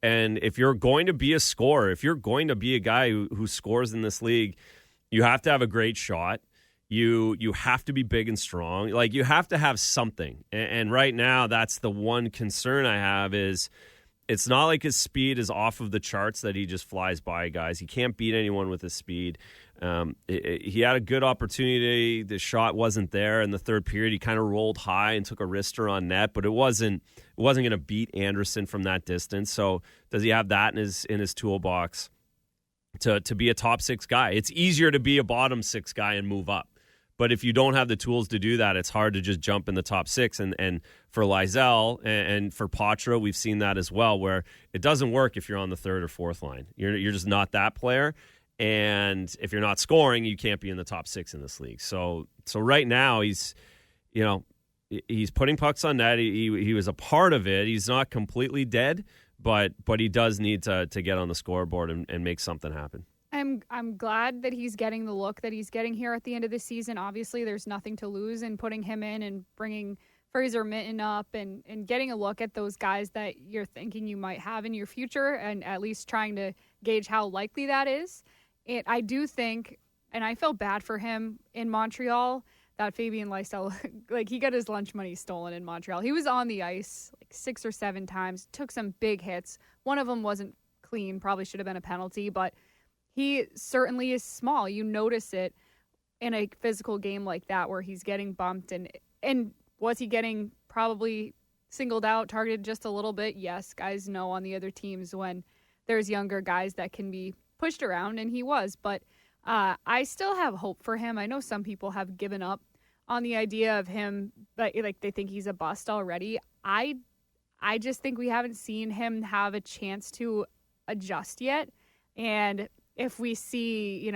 and if you're going to be a scorer, if you're going to be a guy who scores in this league, you have to have a great shot. You have to be big and strong. Like you have to have something. And right now, that's the one concern I have is. It's not like his speed is off of the charts that he just flies by guys. He can't beat anyone with his speed. He had a good opportunity. The shot wasn't there in the third period. He kind of rolled high and took a wrister on net, but it wasn't going to beat Anderson from that distance. So does he have that in his toolbox to be a top 6 guy? It's easier to be a bottom 6 guy and move up. But if you don't have the tools to do that, it's hard to just jump in the top 6. And for Lysell and for Patra, we've seen that as well, where it doesn't work if you're on the third or fourth line. You're just not that player. And if you're not scoring, you can't be in the top 6 in this league. So right now he's putting pucks on net. He was a part of it. He's not completely dead, but he does need to get on the scoreboard and make something happen. I'm glad that he's getting the look that he's getting here at the end of the season. Obviously, there's nothing to lose in putting him in and bringing Fraser Minten up and getting a look at those guys that you're thinking you might have in your future and at least trying to gauge how likely that is. I do think, and I felt bad for him in Montreal, that Fabian Lysell, like, he got his lunch money stolen in Montreal. He was on the ice like 6 or 7 times, took some big hits. One of them wasn't clean, probably should have been a penalty, but he certainly is small. You notice it in a physical game like that where he's getting bumped. And was he getting probably singled out, targeted just a little bit? Yes, guys know on the other teams when there's younger guys that can be pushed around, and he was. But I still have hope for him. I know some people have given up on the idea of him, but like they think he's a bust already. I just think we haven't seen him have a chance to adjust yet. And if we see,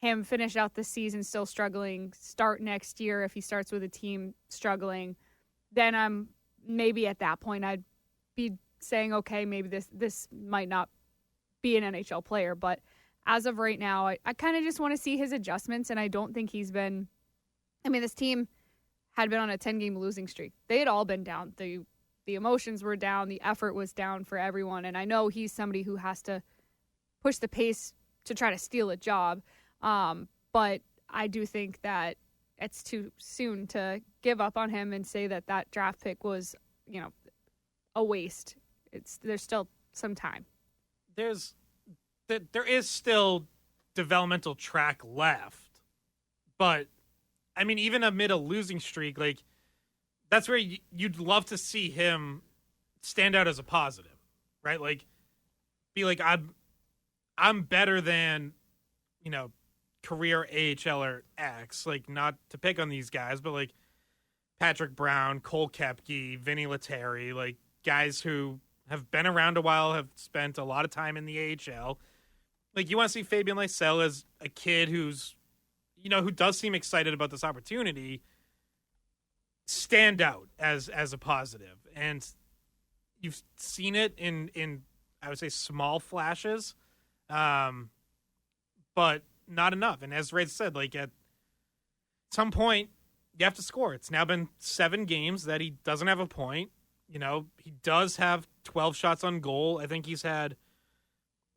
him finish out the season still struggling, start next year if he starts with a team struggling, then I'm maybe at that point I'd be saying, okay, maybe this might not be an NHL player. But as of right now, I kind of just want to see his adjustments, and I don't think he's been – this team had been on a 10-game losing streak. They had all been down. The emotions were down. The effort was down for everyone. And I know he's somebody who has to push the pace to try to steal a job. But I do think that it's too soon to give up on him and say that draft pick was, a waste. There's still some time. There is still developmental track left, but even amid a losing streak, like, that's where you'd love to see him stand out as a positive, right? Like, be like, I'm better than, career AHLer X. Like, not to pick on these guys, but like Patrick Brown, Cole Koepke, Vinny Lettieri, like guys who have been around a while, have spent a lot of time in the AHL. Like, you want to see Fabian Lysell as a kid who's, who does seem excited about this opportunity, stand out as a positive. And you've seen it in I would say small flashes, but not enough. And as Ray said, like, at some point you have to score. It's now been 7 games that he doesn't have a point. He does have 12 shots on goal. I think he's had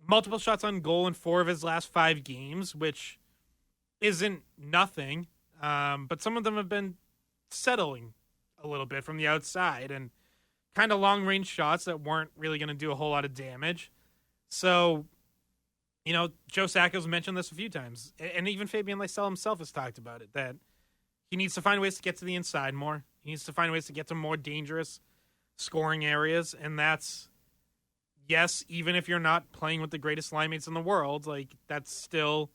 multiple shots on goal in 4 of his last 5 games, which isn't nothing. But some of them have been settling a little bit from the outside and kind of long-range shots that weren't really going to do a whole lot of damage. So, Joe Sacco's mentioned this a few times, and even Fabian Lysell himself has talked about it, that he needs to find ways to get to the inside more. He needs to find ways to get to more dangerous scoring areas, and that's, yes, even if you're not playing with the greatest line mates in the world, like, that still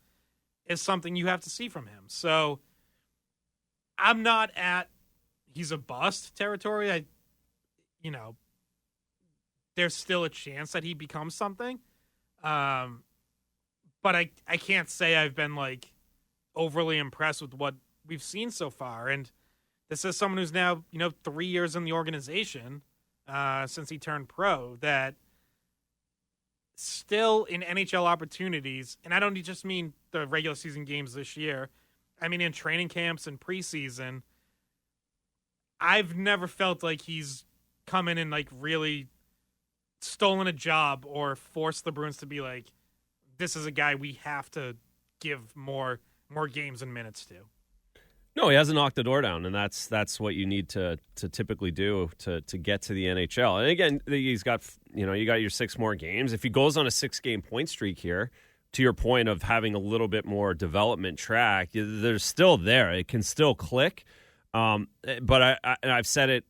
is something you have to see from him. So I'm not at he's a bust territory. There's still a chance that he becomes something. But I can't say I've been, like, overly impressed with what we've seen so far. And this is someone who's now, 3 years in the organization since he turned pro, that still in NHL opportunities, and I don't just mean the regular season games this year, I mean in training camps and preseason, I've never felt like he's come in and, like, really stolen a job or forced the Bruins to be like, this is a guy we have to give more games and minutes to. No, he hasn't knocked the door down, and that's what you need to typically do to get to the NHL. And again, he's got, you got your 6 more games. If he goes on a 6-game point streak here, to your point of having a little bit more development track, they're still there. It can still click. But I've said it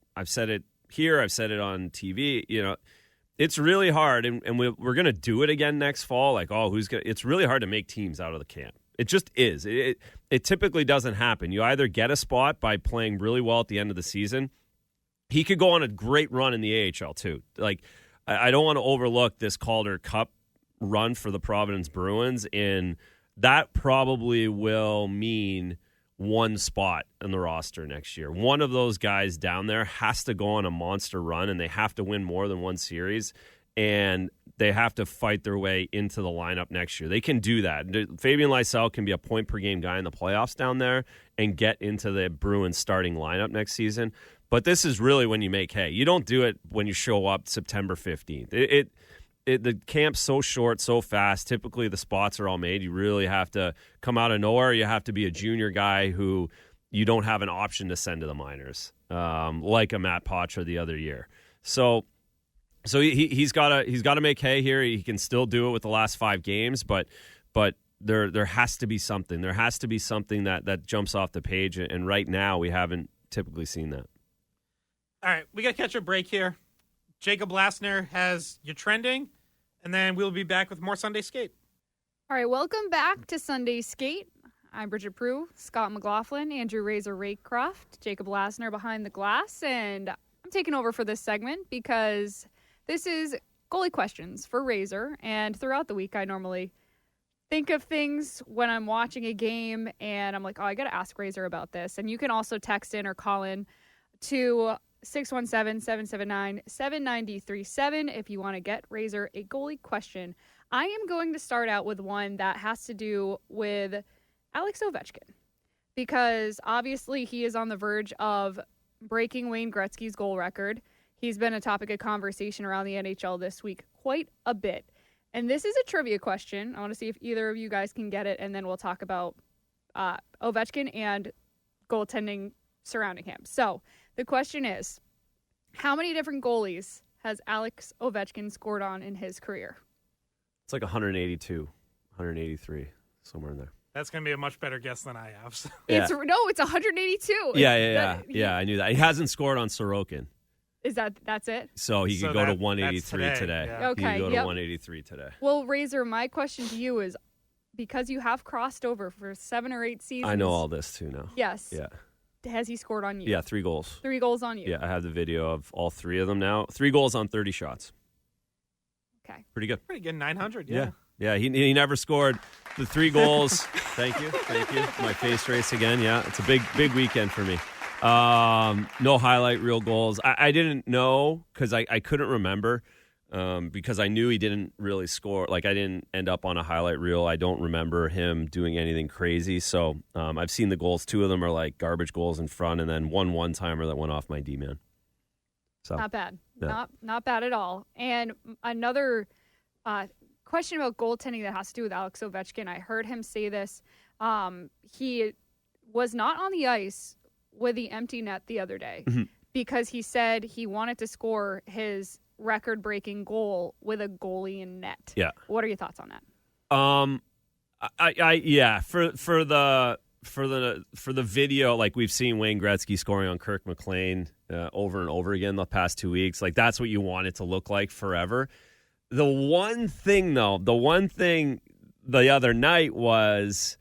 here. I've said it on TV. It's really hard, and we're going to do it again next fall. Like, it's really hard to make teams out of the camp. It just is. It typically doesn't happen. You either get a spot by playing really well at the end of the season. He could go on a great run in the AHL too. Like, I don't want to overlook this Calder Cup run for the Providence Bruins, and that probably will mean one spot in the roster next year. One of those guys down there has to go on a monster run, and they have to win more than one series. And they have to fight their way into the lineup next year. They can do that. Fabian Lysell can be a point-per-game guy in the playoffs down there and get into the Bruins starting lineup next season. But this is really when you make hay. You don't do it when you show up September 15th. The camp's so short, so fast. Typically, the spots are all made. You really have to come out of nowhere. You have to be a junior guy who you don't have an option to send to the minors, like a Matt Poitras the other year. So he's got to make hay here. He can still do it with the last 5 games, but there has to be something. There has to be something that jumps off the page, and right now we haven't typically seen that. All right, we got to catch a break here. Jacob Lassner has you trending, and then we'll be back with more Sunday Skate. All right, welcome back to Sunday Skate. I'm Bridget Prue, Scott McLaughlin, Andrew Razor Raycroft, Jacob Lassner behind the glass, and I'm taking over for this segment because this is goalie questions for Razor, and throughout the week I normally think of things when I'm watching a game, and I'm like, oh, I got to ask Razor about this. And you can also text in or call in to 617-779-7937 if you want to get Razor a goalie question. I am going to start out with one that has to do with Alex Ovechkin, because obviously he is on the verge of breaking Wayne Gretzky's goal record. He's been a topic of conversation around the NHL this week quite a bit. And this is a trivia question. I want to see if either of you guys can get it, and then we'll talk about Ovechkin and goaltending surrounding him. So the question is, how many different goalies has Alex Ovechkin scored on in his career? It's like 182, 183, somewhere in there. That's going to be a much better guess than I have. So. Yeah. It's 182. Yeah, I knew that. He hasn't scored on Sorokin. That's it? So he could go to 183 today. Yeah. Okay, He could go to 183 today. Well, Razor, my question to you is, because you have crossed over for 7 or 8 seasons. I know all this too now. Yes. Yeah. Has he scored on you? Yeah, 3 goals. 3 goals on you? Yeah, I have the video of all 3 of them now. 3 goals on 30 shots. Okay. Pretty good. Pretty good, 900, Yeah, he never scored the 3 goals. Thank you. My face race again. Yeah, it's a big weekend for me. No highlight reel goals. I didn't know because I couldn't remember because I knew he didn't really score. Like, I didn't end up on a highlight reel. I don't remember him doing anything crazy. So I've seen the goals. 2 of them are like garbage goals in front, and then one-timer that went off my D-man. So Not bad. Yeah. Not bad at all. And another question about goaltending that has to do with Alex Ovechkin. I heard him say this. He was not on the ice with the empty net the other day because he said he wanted to score his record-breaking goal with a goalie in net. Yeah. What are your thoughts on that? For the video, like, we've seen Wayne Gretzky scoring on Kirk McLean over and over again the past 2 weeks. Like, that's what you want it to look like forever. The one thing the other night was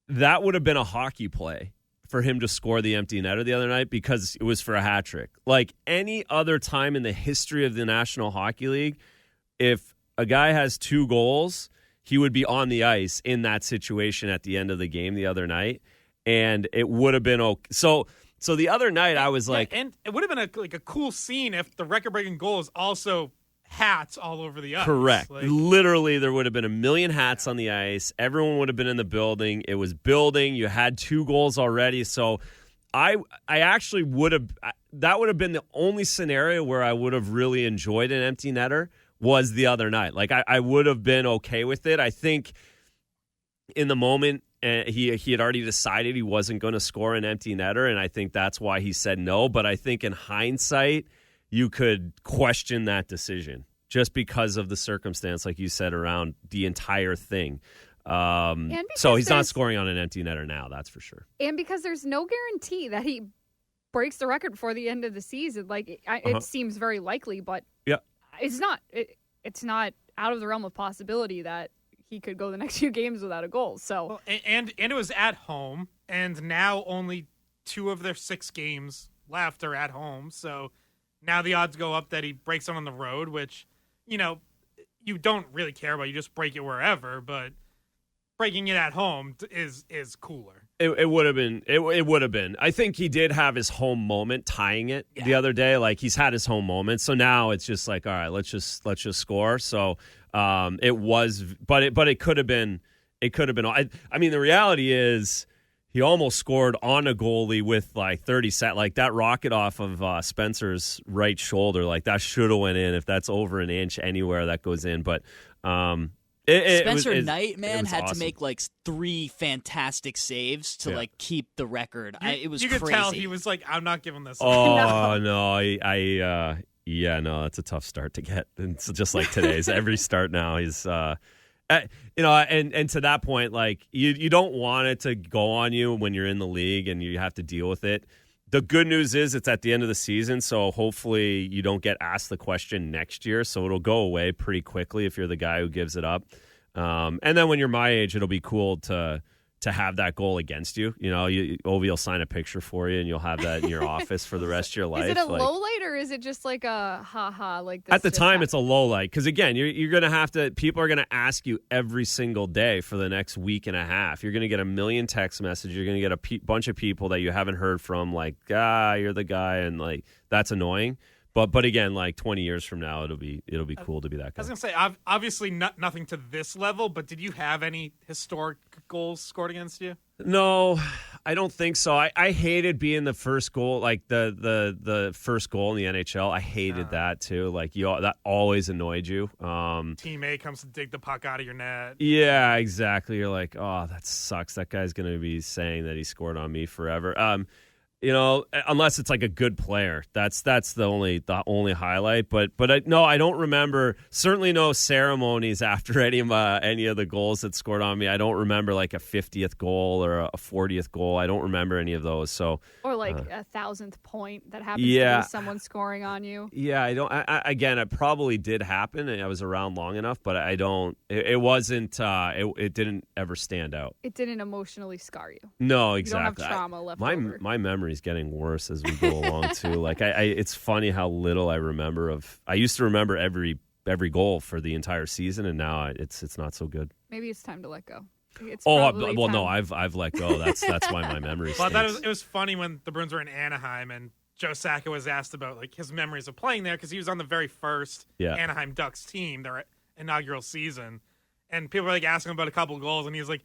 that would have been a hockey play for him to score the empty netter the other night because it was for a hat trick. Like any other time in the history of the National Hockey League, if a guy has 2 goals, he would be on the ice in that situation at the end of the game the other night, and it would have been okay. So the other night I was like, and it would have been a cool scene if the record-breaking goal is also hats all over the ice. Correct. Like, literally, there would have been 1 million hats on the ice. Everyone would have been in the building. It was building. You had 2 goals already. So I actually would have – that would have been the only scenario where I would have really enjoyed an empty netter was the other night. Like, I would have been okay with it. I think in the moment he had already decided he wasn't going to score an empty netter, and I think that's why he said no. But I think in hindsight – you could question that decision just because of the circumstance, like you said, around the entire thing. So he's not scoring on an empty netter now, that's for sure. And because there's no guarantee that he breaks the record before the end of the season. Like, it seems very likely, but it's not. It's not out of the realm of possibility that he could go the next few games without a goal. So and it was at home, and now only 2 of their 6 games left are at home. So now the odds go up that he breaks it on the road, which, you don't really care about. You just break it wherever, but breaking it at home is cooler. It would have been. It would have been. I think he did have his home moment tying it the other day. Like he's had his home moment. So now it's just like, all right, let's just score. So it was, but it could have been. It could have been. I mean, the reality is he almost scored on a goalie with like 30 seconds. Like that rocket off of Spencer's right shoulder. Like that should have went in. If that's over an inch anywhere, that goes in. But Spencer Knight, man, had awesome. to make like 3 fantastic saves to like keep the record. It was you crazy. could tell he was like, I'm not giving this up. Oh no, yeah, no, that's a tough start to get. It's just like today's. Every start now is, and to that point, like you don't want it to go on you when you're in the league and you have to deal with it. The good news is it's at the end of the season, so hopefully you don't get asked the question next year. So it'll go away pretty quickly if you're the guy who gives it up. And then when you're my age, it'll be cool to have that goal against you. You know, Ovi will sign a picture for you, and you'll have that in your office for the rest of your life. Is it a low light or is it just like a ha-ha? Like this at the time, it's a low light because again, you're going to have to. People are going to ask you every single day for the next week and a half. You're going to get a million text messages. You're going to get a bunch of people that you haven't heard from. Like, you're the guy, and like that's annoying. But again, like 20 years from now, it'll be cool to be that guy. I was gonna say, obviously nothing to this level, but did you have any historic goals scored against you? No, I don't think so. I hated being the first goal, like the first goal in the NHL. I hated that too. Like that always annoyed you. Team A comes to dig the puck out of your net. Yeah, exactly. You're like, oh, that sucks. That guy's gonna be saying that he scored on me forever. You know, unless it's like a good player, that's the only highlight. But I don't remember. Certainly no ceremonies after any of the goals that scored on me. I don't remember like a 50th goal or a 40th goal. I don't remember any of those. So or like a 1,000th point that happens to be someone scoring on you. Yeah, I don't. Again, it probably did happen, and I was around long enough, but I don't. It wasn't. It didn't ever stand out. It didn't emotionally scar you. No, exactly. You don't have trauma left over. My memory is getting worse as we go along too. Like it's funny how little I remember of. I used to remember every goal for the entire season, and now it's not so good. Maybe it's time to let go. No, I've let go. That's why my memory. Well, it was funny when the Bruins were in Anaheim and Joe Sacco was asked about like his memories of playing there because he was on the very first Anaheim Ducks team, their inaugural season, and people were like asking him about a couple of goals, and he's like,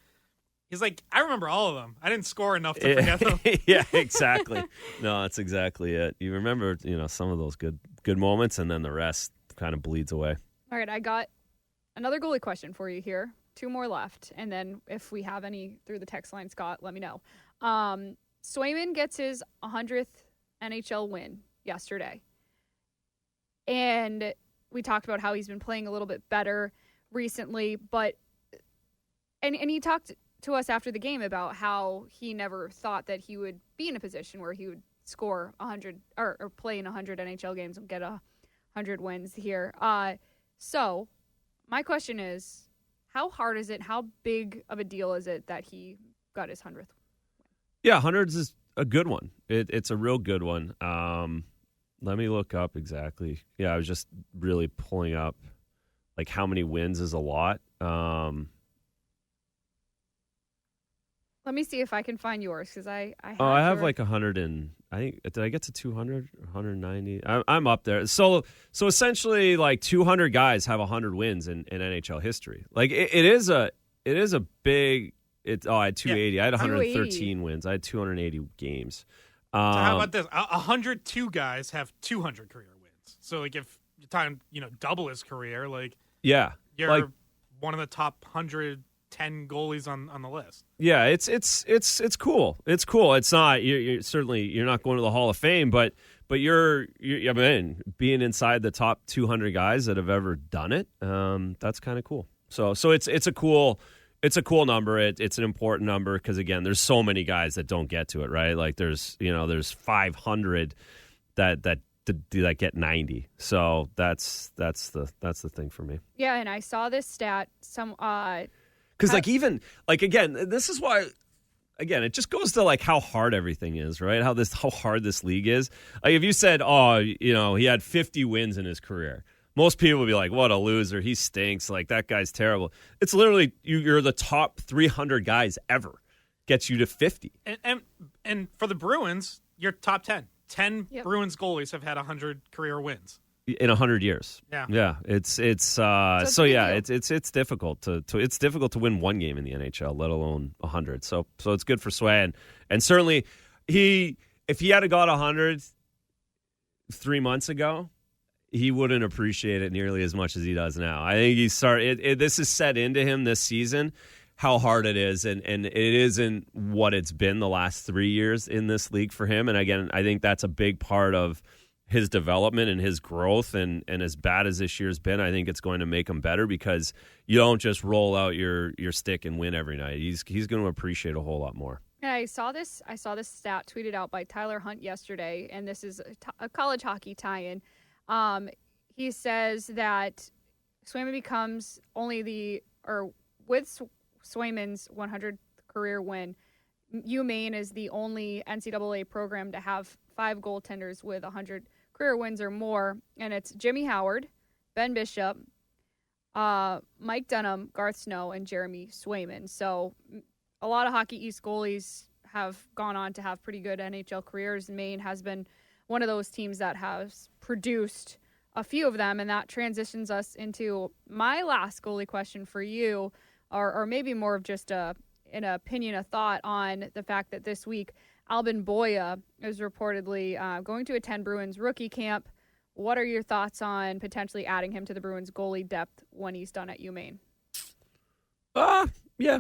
I remember all of them. I didn't score enough to forget them. Yeah, exactly. No, that's exactly it. You remember, some of those good moments, and then the rest kind of bleeds away. All right, I got another goalie question for you here. 2 more left, and then if we have any through the text line, Scott, let me know. Swayman gets his 100th NHL win yesterday, and we talked about how he's been playing a little bit better recently, but and he talked to us after the game about how he never thought that he would be in a position where he would score 100 or play in 100 NHL games and get 100 wins here. So my question is, how hard is it? How big of a deal is it that he got his 100th? Yeah, 100s is a good one. It's a real good one. Let me look up exactly. Yeah, I was just really pulling up like how many wins is a lot. Let me see if I can find yours because I have like 100 and I think did I get to 200 or 190? I'm up there. So essentially like 200 guys have 100 wins in NHL history. Like it is a big. I had 280. Yeah. I had 113 wins. I had 280 games. So how about this? 102 guys have 200 career wins. So like if you're talking, double his career, like you're one of the top 110 goalies on the list. Yeah, it's cool. It's cool. It's not you're certainly you're not going to the Hall of Fame, but you're being inside the top 200 guys that have ever done it. That's kind of cool. So it's a cool number. It's an important number because again, there's so many guys that don't get to it, right? Like there's 500 that get 90. So that's the thing for me. Yeah, and I saw this stat because again, this is why. Again, it just goes to like how hard everything is, right? How hard this league is. Like if you said, he had 50 wins in his career, most people would be like, "What a loser! He stinks! Like that guy's terrible." It's literally you're the top 300 guys ever. gets you to 50. And for the Bruins, you're top 10. 10 Yep. Bruins goalies have had 100 career wins in 100 years. Yeah. It's difficult to win one game in the NHL, let alone 100. So it's good for Sway, and certainly if he had got 100 3 months ago, he wouldn't appreciate it nearly as much as he does now. I think this is set into him this season, how hard it is, and it isn't what it's been the last 3 years in this league for him. And again, I think that's a big part of his development and his growth, and as bad as this year's been, I think it's going to make him better, because you don't just roll out your stick and win every night. He's going to appreciate a whole lot more. Yeah, I saw this stat tweeted out by Tyler Hunt yesterday, and this is a college hockey tie-in. He says that Swayman becomes with Swayman's 100th career win, UMaine is the only NCAA program to have 5 goaltenders with 100 career wins or more, and it's Jimmy Howard, Ben Bishop, Mike Dunham, Garth Snow, and Jeremy Swayman. So a lot of Hockey East goalies have gone on to have pretty good NHL careers. Maine has been one of those teams that has produced a few of them, and that transitions us into my last goalie question for you, or maybe more of just an opinion, a thought on the fact that this week Albin Boya is reportedly going to attend Bruins rookie camp. What are your thoughts on potentially adding him to the Bruins goalie depth when he's done at UMaine? Yeah.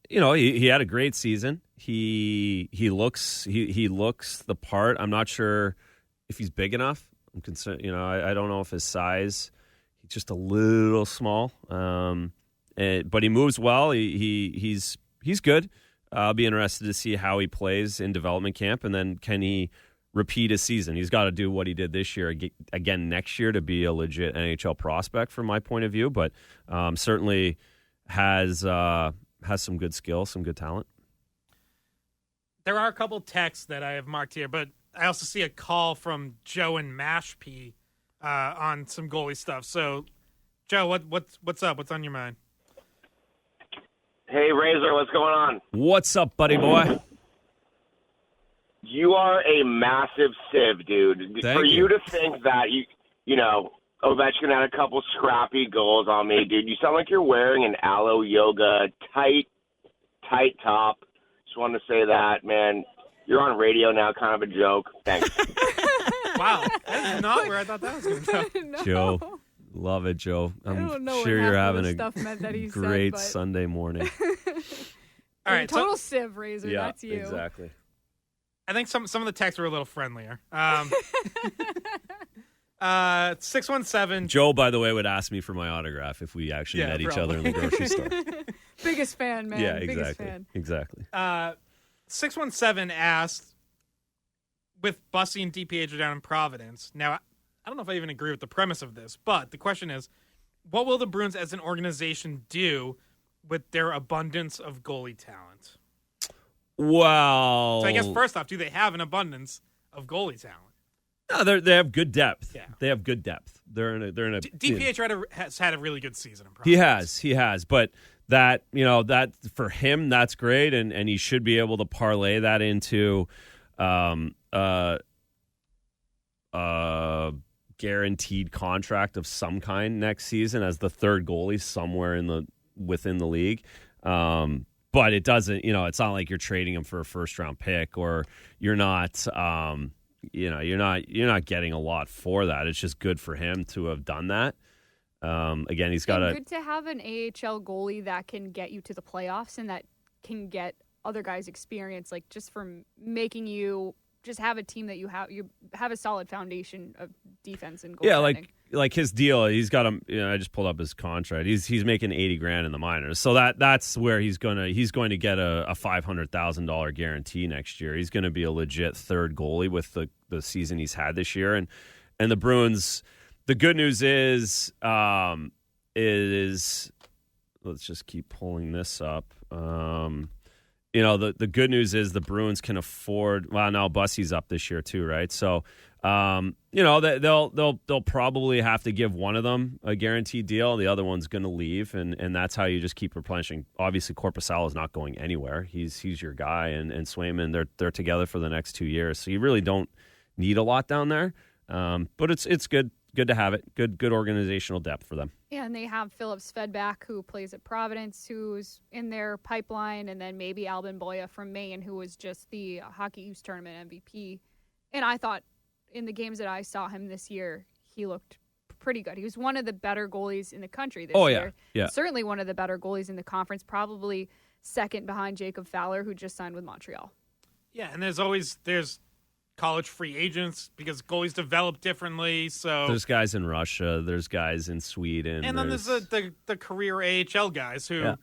He had a great season. He looks the part. I'm not sure if he's big enough. I'm concerned. I don't know if his size. He's just a little small. But he moves well. He's good. I'll be interested to see how he plays in development camp, and then can he repeat his season? He's got to do what he did this year again next year to be a legit NHL prospect from my point of view. But certainly has some good skill, some good talent. There are a couple texts that I have marked here, but I also see a call from Joe and Mashpee on some goalie stuff. So, Joe, what's up? What's on your mind? Hey, Razor, what's going on? What's up, buddy boy? You are a massive sieve, dude. Thank For you to think that Ovechkin had a couple scrappy goals on me, dude. You sound like you're wearing an Aloe Yoga tight top. Just wanted to say that, man. You're on radio now, kind of a joke. Thanks. Wow, that's not where I thought that was going to go. No. Joe, love it, Joe. I'm sure you're having a great Sunday morning. All right, total sieve, Razor. Yeah, that's you. Exactly. I think some of the texts were a little friendlier. 617. Joe, by the way, would ask me for my autograph if we actually met each other in the grocery store. Biggest fan, man. Yeah, exactly. Biggest fan. Exactly. 617 asked, with Bussy and DPH down in Providence. Now, I don't know if I even agree with the premise of this, but the question is, what will the Bruins as an organization do with their abundance of goalie talent? Well, So I guess first off, do they have an abundance of goalie talent? No, they have good depth. Yeah. They have good depth. They're in a DPH has had a really good season in Providence. He has, but that for him, that's great, and he should be able to parlay that into guaranteed contract of some kind next season as the third goalie somewhere within the league. But it doesn't, it's not like you're trading him for a first round pick, or you're not, you're not getting a lot for that. It's just good for him to have done that. Again, he's got good to have an AHL goalie that can get you to the playoffs and that can get other guys experience, like just from making you just have a team that you have a solid foundation of defense and goaltending. Yeah, like his deal, he's got him. I just pulled up his contract. He's making $80,000 in the minors, so that's where he's going to get a $500,000 guarantee next year. He's going to be a legit third goalie with the season he's had this year, and the Bruins. The good news is let's just keep pulling this up. the good news is the Bruins can afford. Well, now Bussy's up this year too, right? So, they'll probably have to give one of them a guaranteed deal. The other one's going to leave, and that's how you just keep replenishing. Obviously, Korpisalo is not going anywhere. He's your guy, and Swayman, they're together for the next 2 years. So you really don't need a lot down there. But it's good to have it. Good organizational depth for them. Yeah, and they have Philip Svedback, who plays at Providence, who's in their pipeline, and then maybe Albin Boya from Maine, who was just the Hockey East Tournament MVP. And I thought in the games that I saw him this year, he looked pretty good. He was one of the better goalies in the country this year. Yeah. Certainly one of the better goalies in the conference, probably second behind Jacob Fowler, who just signed with Montreal. Yeah, and there's college free agents because goalies develop differently. So there's guys in Russia, there's guys in Sweden, and then there's the career AHL guys who,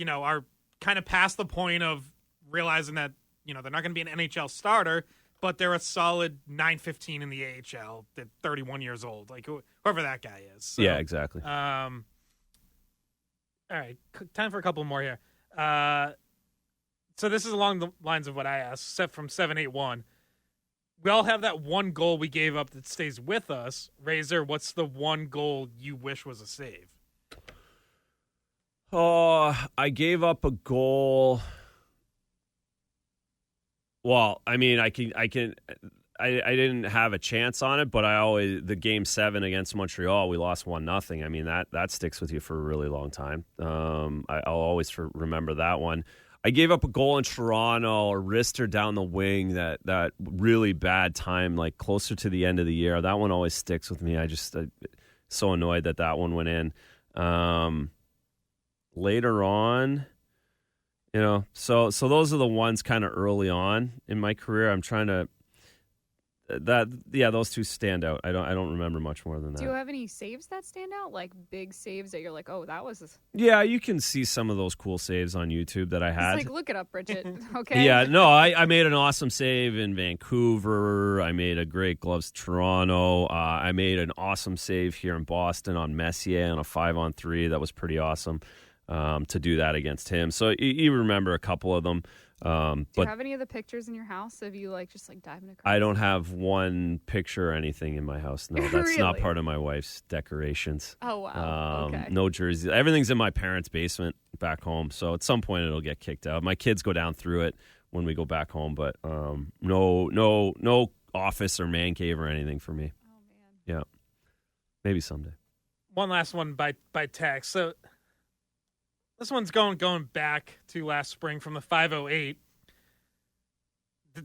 are kind of past the point of realizing that they're not going to be an NHL starter, but they're a solid .915 in the AHL. They're 31 years old, like whoever that guy is. So, yeah, exactly. All right, time for a couple more here. So this is along the lines of what I asked, set from 781. We all have that one goal we gave up that stays with us. Razor, what's the one goal you wish was a save? Oh, I gave up a goal. Well, I mean, I didn't have a chance on it, but the Game 7 against Montreal, we lost 1-0. I mean, that sticks with you for a really long time. I'll always remember that one. I gave up a goal in Toronto, a wrister down the wing, that really bad time, like closer to the end of the year. That one always sticks with me. I'm so annoyed that one went in. Later on, so those are the ones kind of early on in my career. I'm trying to those two stand out. I don't remember much more than that. Do you have any saves that stand out? Like big saves that you're like, oh, that was... Yeah, you can see some of those cool saves on YouTube that I had. It's like, look it up, Bridget. Okay. Yeah, no, I made an awesome save in Vancouver. I made a great gloves Toronto. I made an awesome save here in Boston on Messier on a 5-on-3. That was pretty awesome to do that against him. So you remember a couple of them. Do you have any of the pictures in your house of you just diving across? I don't have one picture or anything in my house. No, that's really? not part of my wife's decorations. Oh, wow. Okay. No jerseys. Everything's in my parents' basement back home. So at some point it'll get kicked out. My kids go down through it when we go back home, but no office or man cave or anything for me. Oh, man. Yeah. Maybe someday. One last one by text. So this one's going back to last spring from the 508.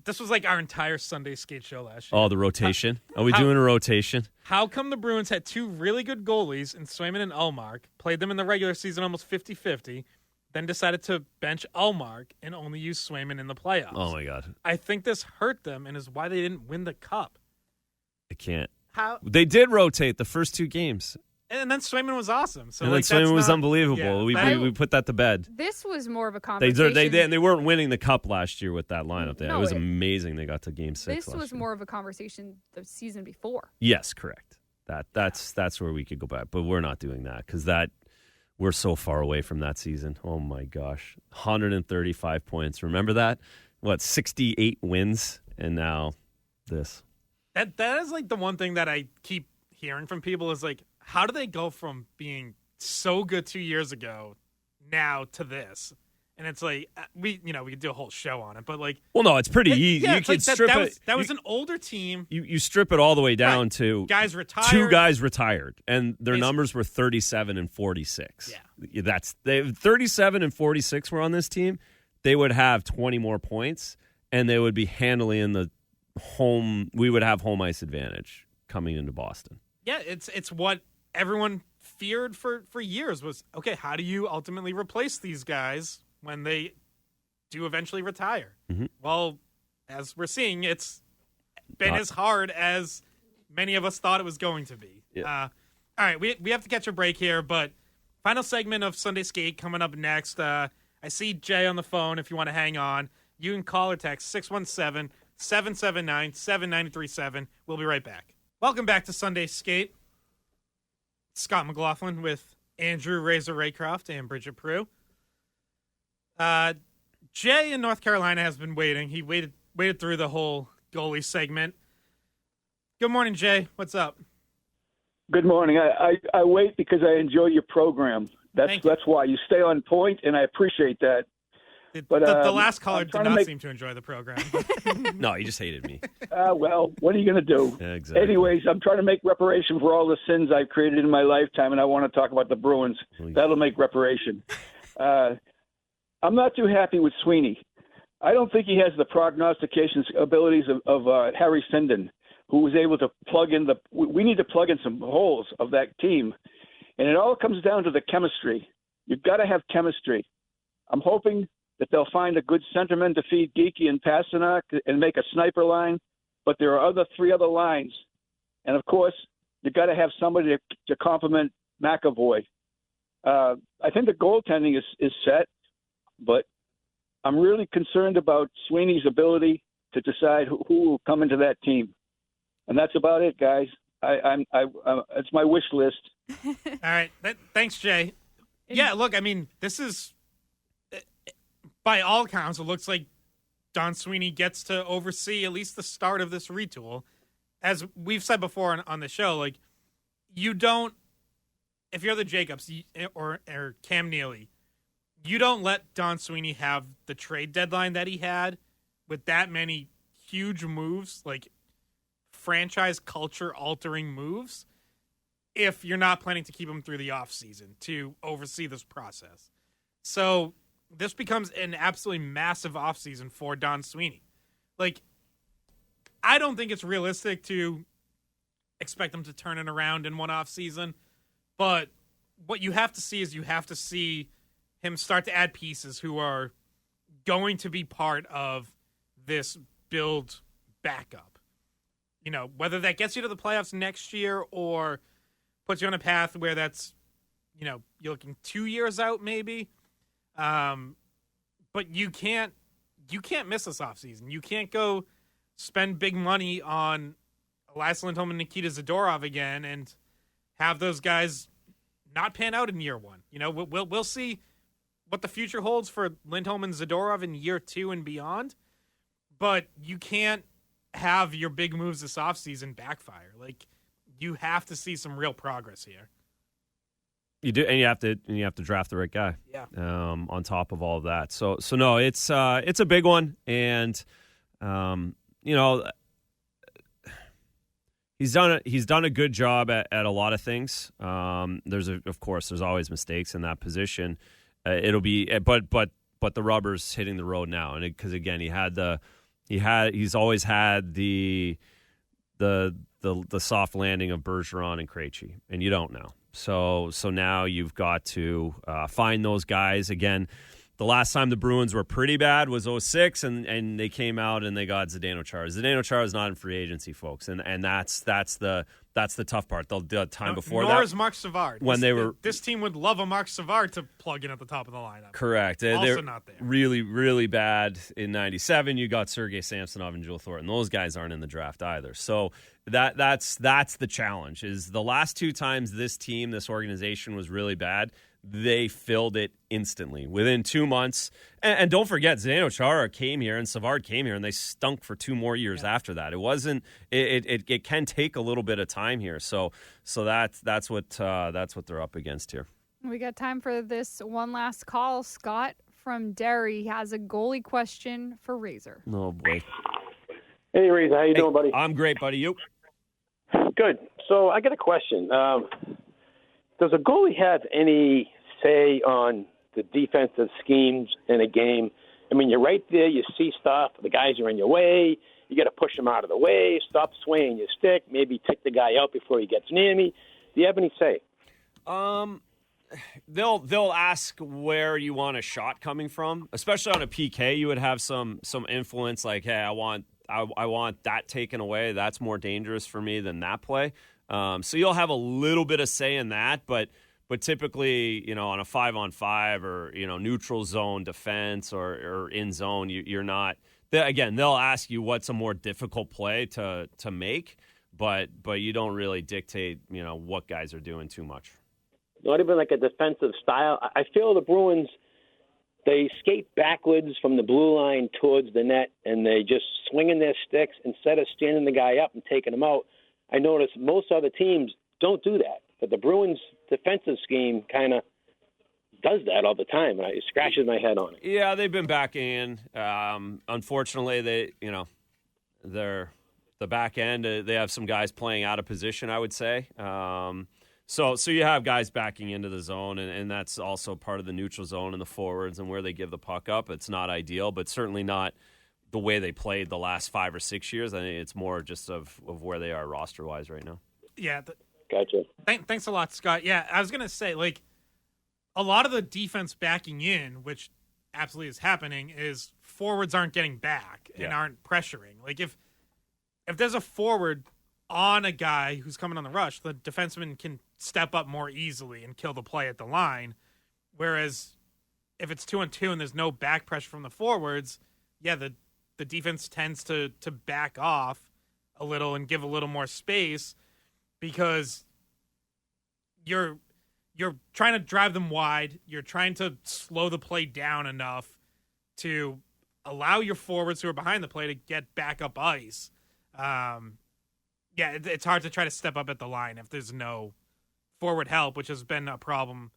This was like our entire Sunday skate show last year. Oh, the rotation? Are we doing a rotation? How come the Bruins had two really good goalies in Swayman and Ullmark, played them in the regular season almost 50-50, then decided to bench Ullmark and only use Swayman in the playoffs? Oh, my God. I think this hurt them and is why they didn't win the cup. I can't. How? They did rotate the first two games. And then Swayman was awesome. So and then Swayman was unbelievable. Yeah, we put that to bed. This was more of a conversation. They weren't winning the cup last year with that lineup. It was amazing. They got to Game 6. This was more of a conversation the season before. Yes, correct. That's where we could go back, but we're not doing that because we're so far away from that season. Oh my gosh, 135 points. Remember that? 68 wins, and now this. That is like the one thing that I keep hearing from people is like, how do they go from being so good 2 years ago now to this? And it's like we could do a whole show on it, but well, no, it's pretty easy. Yeah, you can strip it. That was an older team. You strip it all the way down to guys retired. 2 guys retired, and their numbers were 37 and 46. Yeah, 37 and 46 were on this team. They would have 20 more points, and they would be handily in the home. We would have home ice advantage coming into Boston. Yeah, it's what everyone feared for years was, okay, how do you ultimately replace these guys when they do eventually retire? Mm-hmm. Well, as we're seeing, it's been as hard as many of us thought it was going to be. Yeah. All right, we have to catch a break here, but final segment of Sunday Skate coming up next. I see Jay on the phone if you want to hang on. You can call or text 617-779-7937. We'll be right back. Welcome back to Sunday Skate. Scott McLaughlin with Andrew Razor Raycroft and Bridget Prue. Jay in North Carolina has been waiting. He waited through the whole goalie segment. Good morning, Jay. What's up? Good morning. I wait because I enjoy your program. That's why you stay on point, and I appreciate that. But the last caller did not seem to enjoy the program. No, he just hated me. Well, what are you going to do? Yeah, exactly. Anyways, I'm trying to make reparation for all the sins I've created in my lifetime, and I want to talk about the Bruins. That'll make reparation. I'm not too happy with Sweeney. I don't think he has the prognostication abilities of Harry Sinden, who was able to plug in we need to plug in some holes of that team. And it all comes down to the chemistry. You've got to have chemistry. I'm hoping that they'll find a good centerman to feed Geeky and Pastrnak and make a sniper line. But there are three other lines. And, of course, you've got to have somebody to complement McAvoy. I think the goaltending is set, but I'm really concerned about Sweeney's ability to decide who will come into that team. And that's about it, guys. It's my wish list. All right. Thanks, Jay. Yeah, look, I mean, this is, by all accounts, it looks like Don Sweeney gets to oversee at least the start of this retool. As we've said before on the show, like, you don't, if you're the Jacobs or Cam Neely, you don't let Don Sweeney have the trade deadline that he had with that many huge moves, like franchise culture altering moves, if you're not planning to keep him through the offseason to oversee this process. So this becomes an absolutely massive offseason for Don Sweeney. Like, I don't think it's realistic to expect him to turn it around in one offseason, but what you have to see is you have to see him start to add pieces who are going to be part of this build backup. You know, whether that gets you to the playoffs next year or puts you on a path where that's, you know, you're looking 2 years out maybe. But you can't miss this offseason. You can't go spend big money on Elias Lindholm and Nikita Zadorov again and have those guys not pan out in year one. You know, we'll see what the future holds for Lindholm and Zadorov in year 2 and beyond. But you can't have your big moves this offseason backfire. Like, you have to see some real progress here. You do, and you have to draft the right guy. Yeah. On top of all of that, so no, it's a big one, and you know, he's done a good job at a lot of things. Of course, there's always mistakes in that position. It'll be, but the rubber's hitting the road now, and because again, he's always had the soft landing of Bergeron and Krejci, and you don't know. So now you've got to find those guys. Again, the last time the Bruins were pretty bad was 2006, and they came out and they got Zdeno Chara. Zdeno Chara is not in free agency, folks, and that's the tough part. The time before nor that, is Mark Savard. This team would love a Mark Savard to plug in at the top of the lineup. Correct. They're not there. Really, really bad in '97. You got Sergei Samsonov and Joel Thornton. Those guys aren't in the draft either. So that's the challenge. Is the last two times this organization was really bad, they filled it instantly within 2 months. And don't forget, Zdeno Chara came here and Savard came here, and they stunk for 2 more years after that. It wasn't. It can take a little bit of time here. So that's what they're up against here. We got time for this one last call. Scott from Derry has a goalie question for Razor. Oh boy. Hey Razor, how you doing, buddy? I'm great, buddy. You? Good. So I got a question. Does a goalie have any say on the defensive schemes in a game? I mean, you're right there. You see stuff. The guys are in your way. You got to push them out of the way. Stop swaying your stick. Maybe take the guy out before he gets near me. Do you have any say? They'll ask where you want a shot coming from, especially on a PK. You would have some influence, like, hey, I want that taken away. That's more dangerous for me than that play. So you'll have a little bit of say in that, but typically, you know, on a 5-on-5 or, you know, neutral zone defense or in zone, you're not. Again, they'll ask you what's a more difficult play to make, but you don't really dictate, you know, what guys are doing too much. Not even like a defensive style. I feel the Bruins they skate backwards from the blue line towards the net, and they just swinging their sticks instead of standing the guy up and taking him out. I noticed most other teams don't do that, but the Bruins' defensive scheme kind of does that all the time. It scratches my head on it. Yeah, they've been backing in. Unfortunately, they're the back end. They have some guys playing out of position, I would say. So you have guys backing into the zone, and that's also part of the neutral zone and the forwards and where they give the puck up. It's not ideal, but certainly not the way they played the last 5 or 6 years. I think it's more just of where they are roster-wise right now. Yeah. Gotcha. Thanks a lot, Scott. Yeah, I was going to say, a lot of the defense backing in, which absolutely is happening, is forwards aren't getting back and aren't pressuring. If there's a forward on a guy who's coming on the rush, the defenseman can step up more easily and kill the play at the line. Whereas if it's 2-on-2 and there's no back pressure from the forwards, the defense tends to back off a little and give a little more space because you're trying to drive them wide. You're trying to slow the play down enough to allow your forwards who are behind the play to get back up ice. It's hard to try to step up at the line if there's no forward help, which has been a problem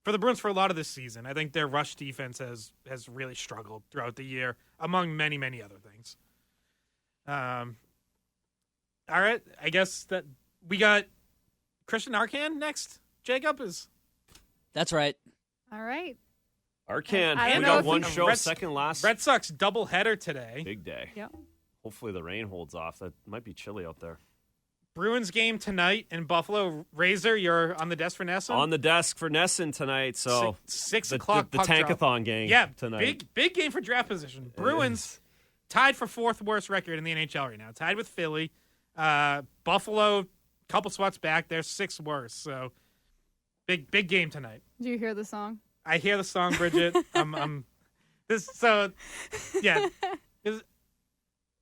for the Bruins for a lot of this season. I think their rush defense has really struggled throughout the year, among many, many other things. All right, I guess that we got Christian Arcan next. Jacob is. That's right. All right. Arcan, we got one show, second last. Red Sox doubleheader today. Big day. Yep. Hopefully the rain holds off. That might be chilly out there. Bruins game tonight in Buffalo. Razor, you're on the desk for Nesson? On the desk for Nesson tonight. So 6 o'clock the Tankathon game tonight. Big game for draft position. Bruins tied for 4th worst record in the NHL right now. Tied with Philly. Buffalo, couple spots back. They're 6th worst. So big game tonight. Do you hear the song? I hear the song, Bridget.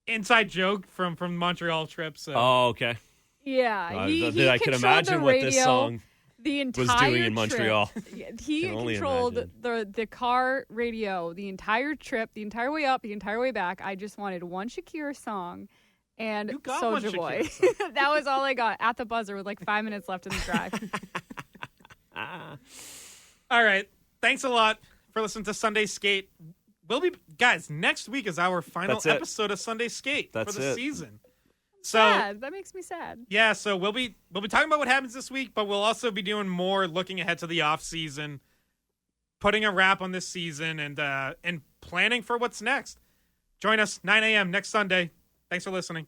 Inside joke from Montreal trip. So. Oh, okay. Yeah, I can imagine what this song was doing in Montreal. He controlled the car radio the entire trip, the entire way up, the entire way back. I just wanted one Shakira song and Soulja Boy. That was all I got at the buzzer with 5 minutes left in the drive. All right. Thanks a lot for listening to Sunday Skate. Guys, next week is our final episode of Sunday Skate for the season. So sad. That makes me sad. Yeah, so we'll be talking about what happens this week, but we'll also be doing more looking ahead to the off season, putting a wrap on this season, and planning for what's next. Join us 9 a.m. next Sunday. Thanks for listening.